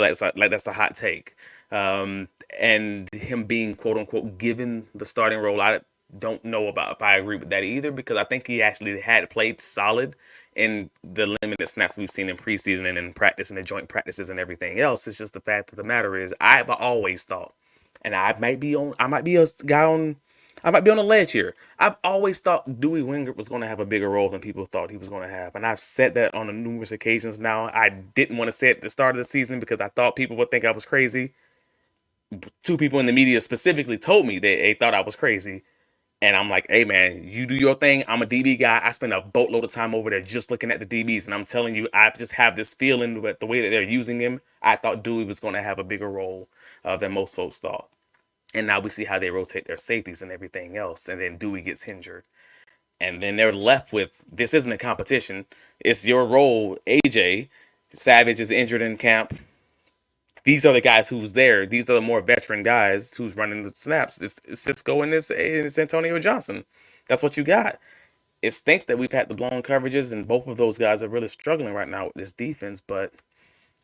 C: like that's a hot take. And him being quote unquote given the starting role, I don't know about if I agree with that either, because I think he actually had played solid in the limited snaps we've seen in preseason and in practice and the joint practices and everything else. It's just the fact of the matter is I've always thought, and I might be a guy on I might be on a ledge here. I've always thought Dewey Wingert was going to have a bigger role than people thought he was going to have. And I've said that on numerous occasions now. I didn't want to say it at the start of the season because I thought people would think I was crazy. 2 people in the media specifically told me that they thought I was crazy. And I'm like, hey, man, you do your thing. I'm a DB guy. I spend a boatload of time over there just looking at the DBs. And I'm telling you, I just have this feeling with the way that they're using him. I thought Dewey was going to have a bigger role than most folks thought. And now we see how they rotate their safeties and everything else. And then Dewey gets injured. And then they're left with, this isn't a competition. It's your role, AJ. Savage is injured in camp. These are the guys who's there. These are the more veteran guys who's running the snaps. It's Cisco and it's Antonio Johnson. That's what you got. It stinks that we've had the blown coverages, and both of those guys are really struggling right now with this defense. But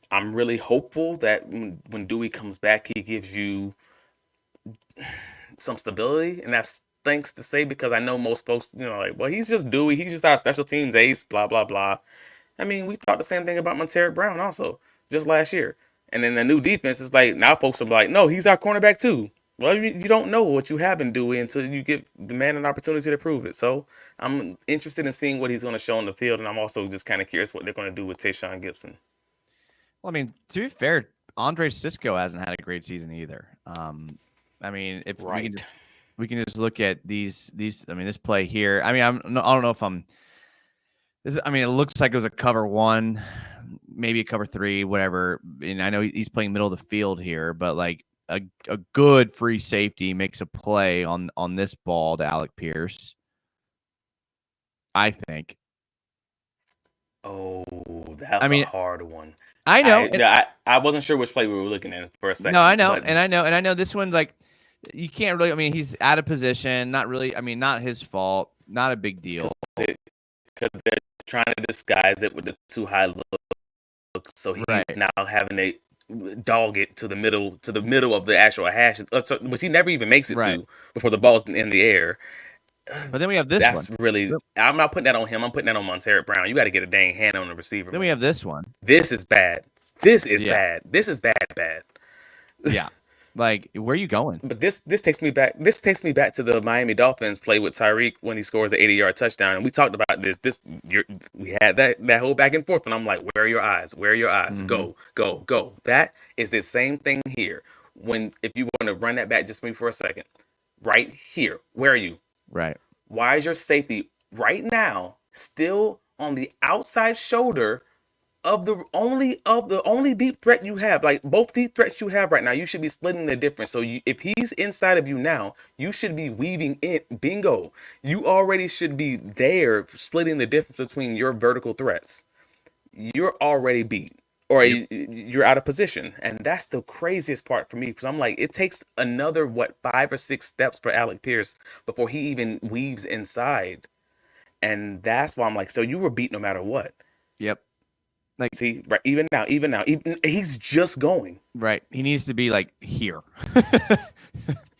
C: I'm really hopeful that when Dewey comes back, he gives you some stability, and that's thanks to say because I know most folks, like, well, he's just Dewey, he's just our special teams ace, blah blah blah. I mean, we thought the same thing about Montaric Brown also just last year, and then the new defense is like now folks are like, no, he's our cornerback too. Well, you don't know what you have in Dewey until you give the man an opportunity to prove it. So I'm interested in seeing what he's going to show on the field, and I'm also just kind of curious what they're going to do with Tayshaun Gibson.
B: Well, I mean, to be fair, Andre Cisco hasn't had a great season either. I mean, if we can just look at these. I mean, this play here. I mean, I don't know if I'm. I mean, it looks like it was a cover 1, maybe a cover 3, whatever. And I know he's playing middle of the field here, but like a good free safety makes a play on this ball to Alec Pierce. I think.
C: Oh, that's a hard one.
B: I know.
C: I wasn't sure which play we were looking at for a second.
B: No, I know, and I know this one's like you can't really. I mean, he's out of position. Not really. I mean, not his fault. Not a big deal.
C: Because they're trying to disguise it with the too high look, so he's now having to dog it to the middle of the actual hash, which he never even makes it to before the ball's in the air.
B: But then we have this one.
C: That's really. I'm not putting that on him. I'm putting that on Montaric Brown. You got to get a dang hand on the receiver.
B: Then we have this one.
C: This is bad. This is bad. This is bad.
B: Yeah. Like, where are you going?
C: But this takes me back. This takes me back to the Miami Dolphins play with Tyreek when he scores the 80-yard touchdown, and we talked about this. We had that whole back and forth, and I'm like, where are your eyes? Where are your eyes?
B: Mm-hmm.
C: Go. That is the same thing here. If you want to run that back just for me for a second, right here, where are you?
B: Right.
C: Why is your safety right now still on the outside shoulder of the only deep threat you have? Like both deep threats you have right now, you should be splitting the difference. So if he's inside of you now, you should be weaving in. Bingo. You already should be there splitting the difference between your vertical threats. You're already beat. Or you're out of position. And that's the craziest part for me. Because I'm like, it takes another, 5 or 6 steps for Alec Pierce before he even weaves inside. And that's why I'm like, so you were beat no matter what.
B: Yep. Like,
C: see, right, even now, he's just going.
B: Right. He needs to be like here.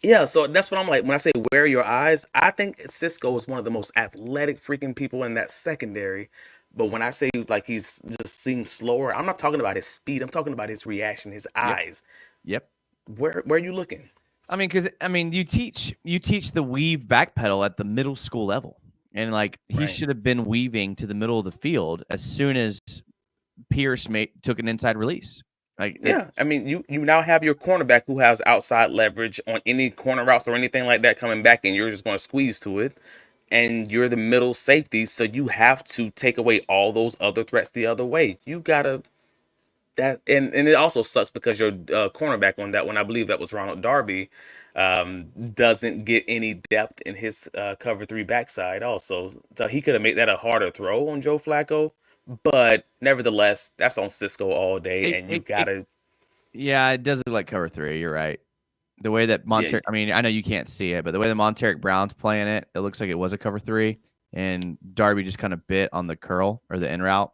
C: Yeah, so that's what I'm like. When I say where are your eyes, I think Cisco is one of the most athletic freaking people in that secondary. But when I say like he's just seems slower, I'm not talking about his speed. I'm talking about his reaction, his eyes.
B: Yep.
C: Where are you looking?
B: I mean, because you teach the weave back pedal at the middle school level, and like he should have been weaving to the middle of the field as soon as Pierce took an inside release. Like
C: I mean, you now have your cornerback who has outside leverage on any corner routes or anything like that coming back, and you're just going to squeeze to it. And you're the middle safety, so you have to take away all those other threats the other way. You gotta and it also sucks because your cornerback on that one, I believe that was Ronald Darby, doesn't get any depth in his cover 3 backside. Also, so he could have made that a harder throw on Joe Flacco, but nevertheless, that's on Cisco all day, and you gotta.
B: Yeah, it does look like cover 3. You're right. The way that Montaric, I mean, I know you can't see it, but the way that Montaric Brown's playing it, it looks like it was a cover 3, and Darby just kind of bit on the curl or the in route.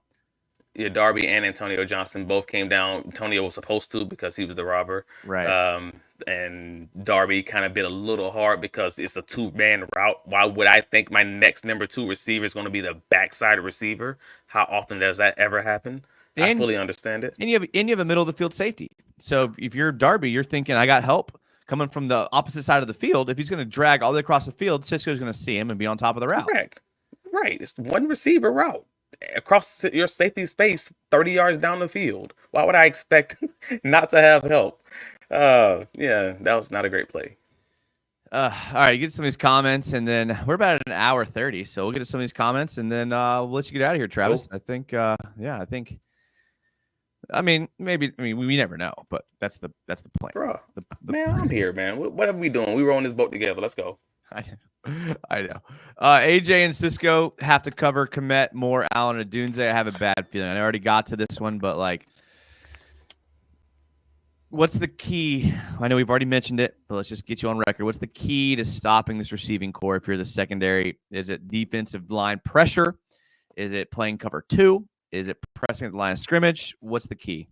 C: Yeah, Darby and Antonio Johnson both came down. Antonio was supposed to because he was the robber.
B: Right.
C: And Darby kind of bit a little hard because it's a 2-man route. Why would I think my next number 2 receiver is going to be the backside receiver? How often does that ever happen? I fully understand it.
B: And you have a middle of the field safety. So if you're Darby, you're thinking, I got help coming from the opposite side of the field. If he's going to drag all the way across the field, Cisco's going to see him and be on top of the route.
C: Correct. Right. It's one receiver route across your safety space 30 yards down the field. Why would I expect not to have help? Yeah, that was not a great play.
B: All right, get some of these comments, and then we're about at an hour 30, so we'll get to some of these comments, and then we'll let you get out of here, Travis. Cool. I think I mean, we never know, but that's the plan.
C: Bro, man, I'm here, man. What are we doing? We were on this boat together. Let's go.
B: I know. AJ and Cisco have to cover Komet, Moore, Allen, and Dunze. I have a bad feeling. I already got to this one, but like, What's the key? I know we've already mentioned it, but let's just get you on record. What's the key to stopping this receiving core if you're the secondary? Is it defensive line pressure? Is it playing cover 2? Is it pressing at the line of scrimmage? What's the key?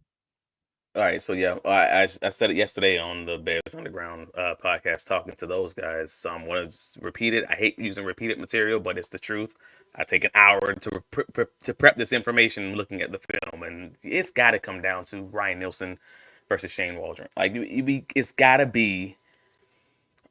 C: All right, so yeah, I said it yesterday on the Bears Underground podcast, talking to those guys. So I'm going to repeat it. I hate using repeated material, but it's the truth. I take an hour to prep this information, looking at the film, and it's got to come down to Ryan Nielsen versus Shane Waldron. Like it's got to be.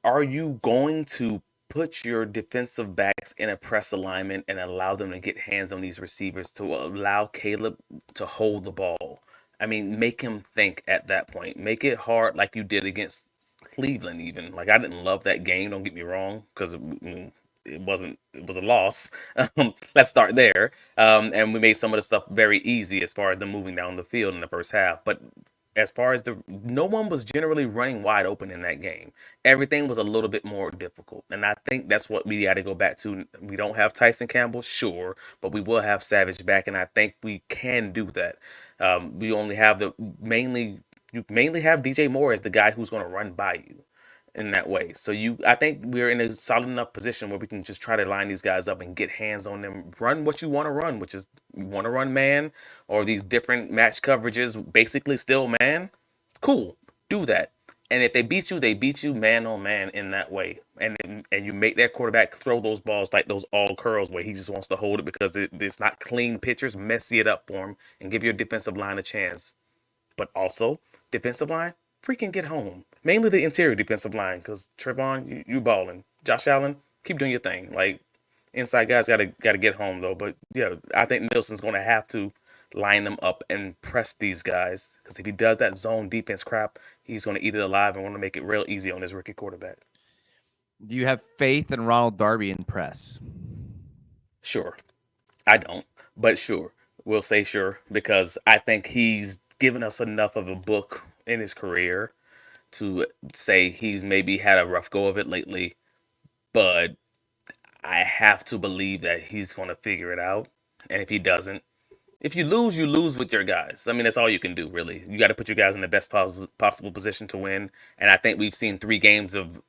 C: Are you going to put your defensive backs in a press alignment and allow them to get hands on these receivers to allow Caleb to hold the ball? I mean, make him think at that point. Make it hard like you did against Cleveland even. Like, I didn't love that game, don't get me wrong, because it wasn't, it was a loss. Let's start there. And we made some of the stuff very easy as far as them moving down the field in the first half. But as far as no one was generally running wide open in that game. Everything was a little bit more difficult. And I think that's what we got to go back to. We don't have Tyson Campbell, sure, but we will have Savage back, and I think we can do that. We only have you mainly have DJ Moore as the guy who's going to run by you in that way. So I think we're in a solid enough position where we can just try to line these guys up and get hands on them. Run what you want to run, which is you want to run man or these different match coverages, basically still man. Cool, do that. And if they beat you man on man in that way. And you make that quarterback throw those balls like those all curls where he just wants to hold it because it's not clean pitchers. Messy it up for him and give your defensive line a chance. But also, defensive line, freaking get home. Mainly the interior defensive line, because Trevon, you balling. Josh Allen, keep doing your thing. Like, inside guys gotta get home though. But yeah, I think Nielsen's gonna have to line them up and press these guys, because if he does that zone defense crap, he's gonna eat it alive and want to make it real easy on his rookie quarterback.
B: Do you have faith in Ronald Darby in press?
C: Sure. I don't, but sure. We'll say sure, because I think he's given us enough of a book in his career to say he's maybe had a rough go of it lately, but I have to believe that he's going to figure it out. And if he doesn't, if you lose with your guys. I mean, that's all you can do, really. You got to put your guys in the best possible position to win. And I think we've seen 3 games of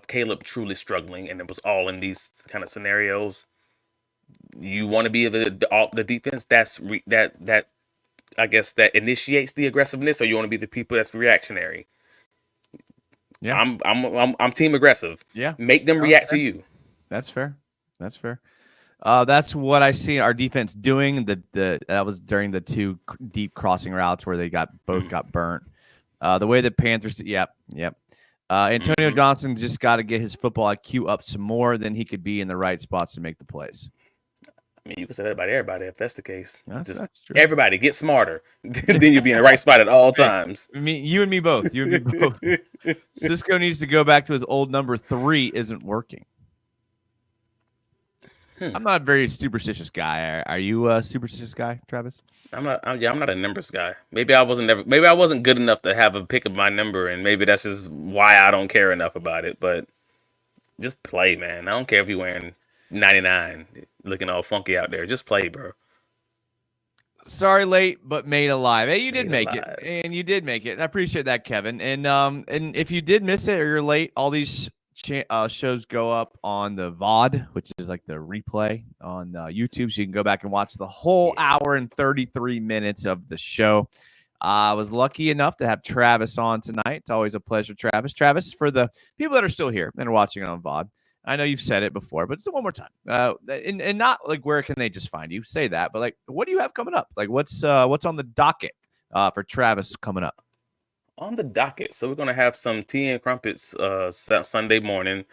C: Caleb truly struggling, and it was all in these kind of scenarios. You want to be the defense that I guess that initiates the aggressiveness, or you want to be the people that's reactionary.
B: Yeah,
C: I'm team aggressive.
B: Yeah,
C: make them react to you.
B: That's fair. That's fair. That's what I see our defense doing. That was during the 2 deep crossing routes where they both got burnt. The way the Panthers, yep. Antonio Johnson just got to get his football IQ up some more, then he could be in the right spots to make the plays.
C: I mean, you can say that about everybody if that's the case.
B: That's true.
C: Everybody get smarter. Then you'll be in the right spot at all times.
B: You and me both. Cisco needs to go back to his old number 3 isn't working. I'm not a very superstitious guy. Are you a superstitious guy, Travis?
C: I'm not a numbers guy. Maybe I wasn't good enough to have a pick of my number, and maybe that's just why I don't care enough about it. But just play, man. I don't care if you're wearing 99, looking all funky out there. Just play, bro.
B: Sorry, late, but made alive. Hey, you did make it, and you did make it. I appreciate that, Kevin. And if you did miss it or you're late, all these shows go up on the VOD, which is like the replay on YouTube, so you can go back and watch the whole hour and 33 minutes of the show. I was lucky enough to have Travis on tonight. It's always a pleasure, Travis. Travis, for the people that are still here and are watching it on VOD, I know you've said it before, but just one more time. And not like where can they just find you? Say that, but like what do you have coming up? Like what's on the docket for Travis coming up?
C: On the docket, so we're gonna have some tea and crumpets Sunday morning.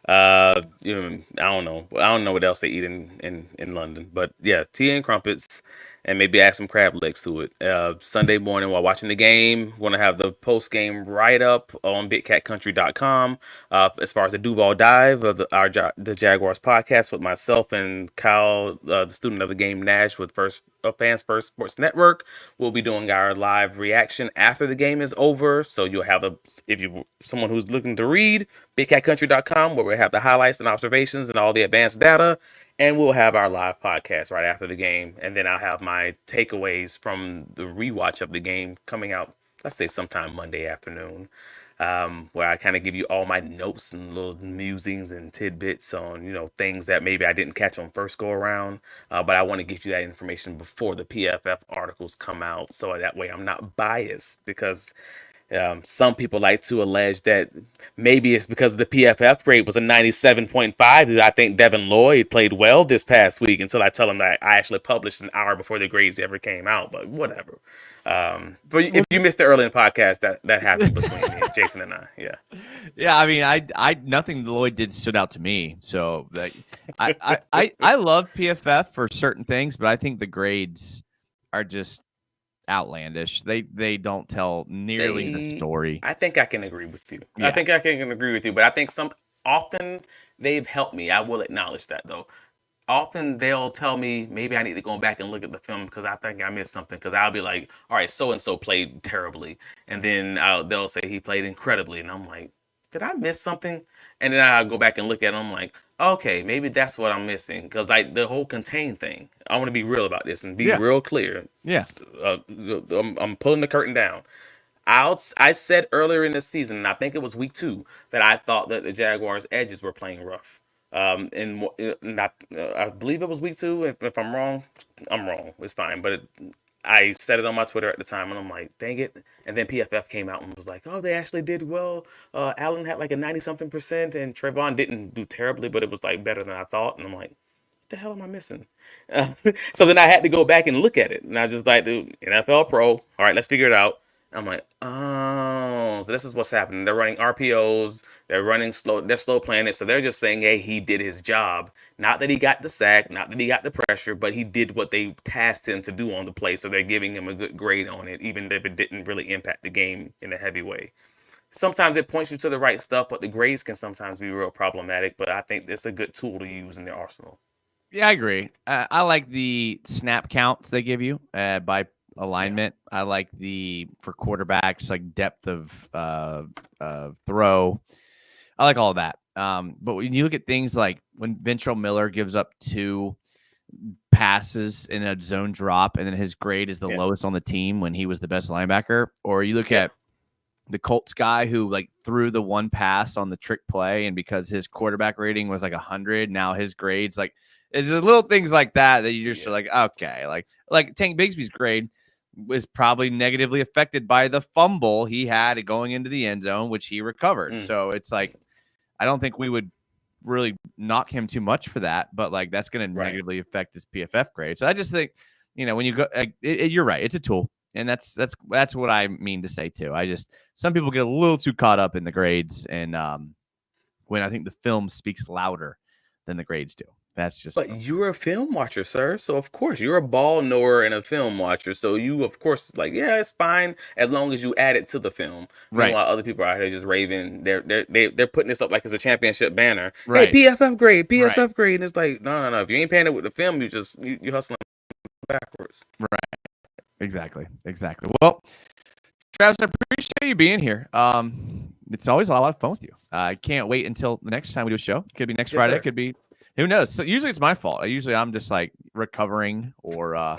C: I don't know what else they eat in London, but yeah, tea and crumpets, and maybe add some crab legs to it. Sunday morning while watching the game, we're going to have the post-game write-up on BigCatCountry.com. As far as the Duval dive of the Jaguars podcast with myself and Kyle, the student of the game, Nash, with Fans First Sports Network. We'll be doing our live reaction after the game is over. So you'll have someone who's looking to read, BigCatCountry.com, where we have the highlights and observations and all the advanced data. And we'll have our live podcast right after the game. And then I'll have my takeaways from the rewatch of the game coming out let's say sometime Monday afternoon, where I kind of give you all my notes and little musings and tidbits on, things that maybe I didn't catch on first go around. But I want to give you that information before the PFF articles come out, so that way I'm not biased, because some people like to allege that maybe it's because the PFF grade was a 97.5 that I think Devin Lloyd played well this past week, until I tell them that I actually published an hour before the grades ever came out. But whatever. But if you missed it early in the podcast, that happened between me, Jason and I. Yeah.
B: Yeah, I mean, I nothing Lloyd did stood out to me. So like, I love PFF for certain things, but I think the grades are just outlandish. They don't tell nearly the story.
C: I think I can agree with you.
B: Yeah.
C: I think I can agree with you, but I think often they've helped me. I will acknowledge that, though. Often they'll tell me maybe I need to go back and look at the film because I think I missed something. Because I'll be like, all right, so and so played terribly, and then they'll say he played incredibly, and I'm like, did I miss something? And then I'll go back and look at it. And I'm like, okay, maybe that's what I'm missing. Because like the whole contain thing, I want to be real about this and be real clear.
B: Yeah.
C: I'm pulling the curtain down. I said earlier in the season, and I think it was week 2, that I thought that the Jaguars' edges were playing rough. And I believe it was week 2. If I'm wrong, I'm wrong. It's fine. But I said it on my Twitter at the time, and I'm like, dang it. And then PFF came out and was like, oh, they actually did well. Allen had like a 90-something%, and Trayvon didn't do terribly, but it was like better than I thought. And I'm like, what the hell am I missing? So then I had to go back and look at it. And I just like, dude, NFL Pro. All right, let's figure it out. I'm like, oh, so this is what's happening. They're running RPOs. They're running slow. They're slow playing it. So they're just saying, hey, he did his job. Not that he got the sack, not that he got the pressure, but he did what they tasked him to do on the play. So they're giving him a good grade on it, even if it didn't really impact the game in a heavy way. Sometimes it points you to the right stuff, but the grades can sometimes be real problematic. But I think it's a good tool to use in their arsenal.
B: Yeah, I agree. I like the snap counts they give you by alignment. I like for quarterbacks, like depth of throw. I like all of that. But when you look at things like when Ventrell Miller gives up 2 passes in a zone drop, and then his grade is the lowest on the team when he was the best linebacker, or you look at the Colts guy who like threw the 1 pass on the trick play, and because his quarterback rating was like 100, now his grades like it's little things like that you just are like, okay, like Tank Bigsby's grade was probably negatively affected by the fumble he had going into the end zone, which he recovered. So it's like, I don't think we would really knock him too much for that, but like that's going to negatively affect his PFF grade. So I just think, when you go, you're right, it's a tool, and that's what I mean to say too. Some people get a little too caught up in the grades, and when I think the film speaks louder than the grades do. That's just.
C: But you're a film watcher, sir. So of course you're a ball knower and a film watcher. So you, of course, like, yeah, it's fine as long as you add it to the film.
B: Right.
C: While other people are out here just raving, they're putting this up like it's a championship banner.
B: Right.
C: Hey, PFF grade, and it's like, no. If you ain't paying it with the film, you hustling backwards.
B: Right. Exactly. Well, Travis, I appreciate you being here. It's always a lot of fun with you. I can't wait until the next time we do a show. It could be next Friday.
C: Sir.
B: It could be. Who knows? So usually it's my fault. I'm just like recovering or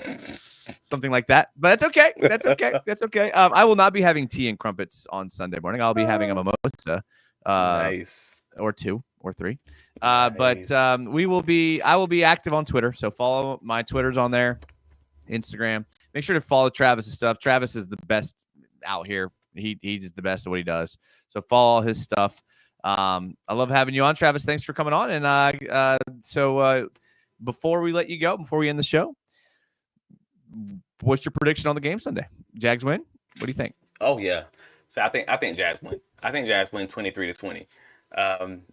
B: something like that. But that's okay. That's okay. I will not be having tea and crumpets on Sunday morning. I'll be having a mimosa.
C: Nice.
B: Or 2 or 3.
C: Nice.
B: But I will be active on Twitter. So follow my Twitter's on there, Instagram. Make sure to follow Travis's stuff. Travis is the best out here. He's the best at what he does. So follow all his stuff. I love having you on, Travis. Thanks for coming on. And so before we let you go, before we end the show, what's your prediction on the game Sunday? Jags win? What do you think?
C: Oh yeah. So I think Jags win. I think Jags win 23-20.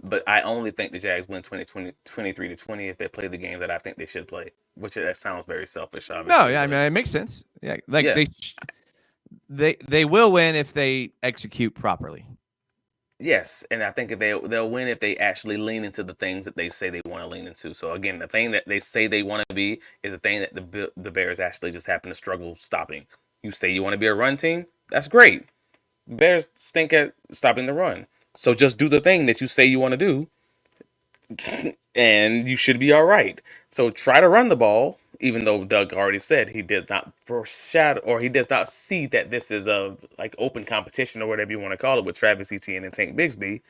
C: But I only think the Jags win 23-20 if they play the game that I think they should play. Which that sounds very selfish, obviously.
B: No, yeah, I mean it makes sense. Yeah, like they will win if they execute properly.
C: Yes, and I think if they'll win if they actually lean into the things that they say they want to lean into. So again, the thing that they say they want to be is the thing that the Bears actually just happen to struggle stopping. You say you want to be a run team, that's great. Bears stink at stopping the run. So just do the thing that you say you want to do, and you should be all right. So try to run the ball, even though Doug already said he does not foreshadow or he does not see that this is a like open competition or whatever you want to call it with Travis Etienne and Tank Bigsby,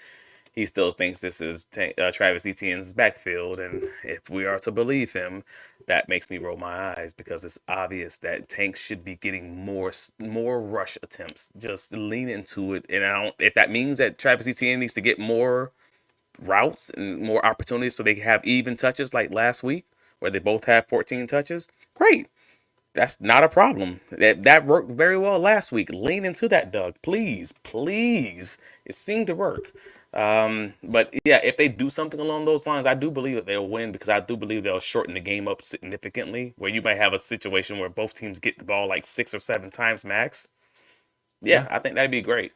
C: he still thinks this is Travis Etienne's backfield. And if we are to believe him, that makes me roll my eyes because it's obvious that Tank should be getting more rush attempts. Just lean into it. And I don't, if that means that Travis Etienne needs to get more routes and more opportunities so they can have even touches like last week where they both have 14 touches, great. That's not a problem. That worked very well last week. Lean into that, Doug. Please, please. It seemed to work. But yeah, if they do something along those lines, I do believe that they'll win because I do believe they'll shorten the game up significantly. Where you might have a situation where both teams get the ball like 6 or 7 times max. Yeah. I think that'd be great.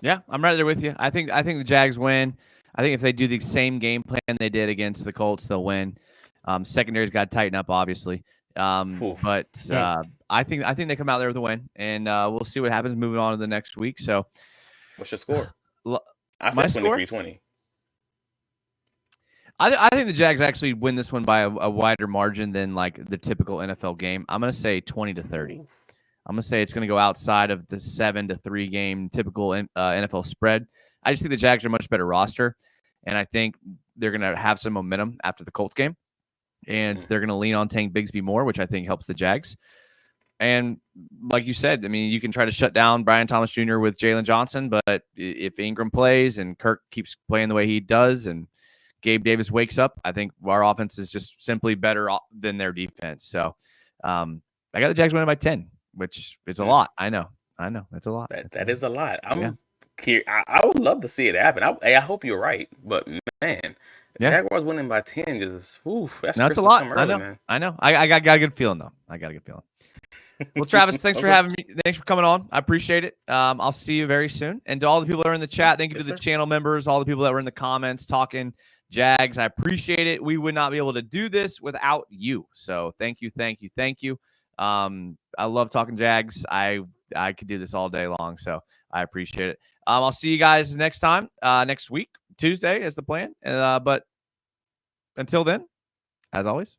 B: Yeah, I'm right there with you. I think the Jags win. I think if they do the same game plan they did against the Colts, they'll win. Secondary's got to tighten up, obviously. But I think they come out there with a win, and we'll see what happens moving on to the next week. So,
C: what's your score? I said 23-20.
B: I think the Jags actually win this one by a wider margin than like the typical NFL game. I'm going to say 20-30. I'm going to say it's going to go outside of the 7-3 game typical NFL spread. I just think the Jags are a much better roster, and I think they're going to have some momentum after the Colts game, and they're going to lean on Tank Bigsby more, which I think helps the Jags. And like you said, I mean, you can try to shut down Brian Thomas Jr. with Jalen Johnson, but if Ingram plays and Kirk keeps playing the way he does and Gabe Davis wakes up, I think our offense is just simply better than their defense. So I got the Jags winning by 10, which is a lot. I know. That's a lot.
C: That is a lot. I would love to see it happen. I hope you're right, but man, if Jaguars winning by 10, that's
B: a lot.
C: Early, man.
B: I know. I got a good feeling though. Well, Travis, thanks for having me. Thanks for coming on. I appreciate it. I'll see you very soon. And to all the people that are in the chat, thank you to the channel members, all the people that were in the comments talking Jags. I appreciate it. We would not be able to do this without you. So thank you. I love talking Jags. I could do this all day long. So I appreciate it. I'll see you guys next time, next week, Tuesday is the plan. But until then, as always,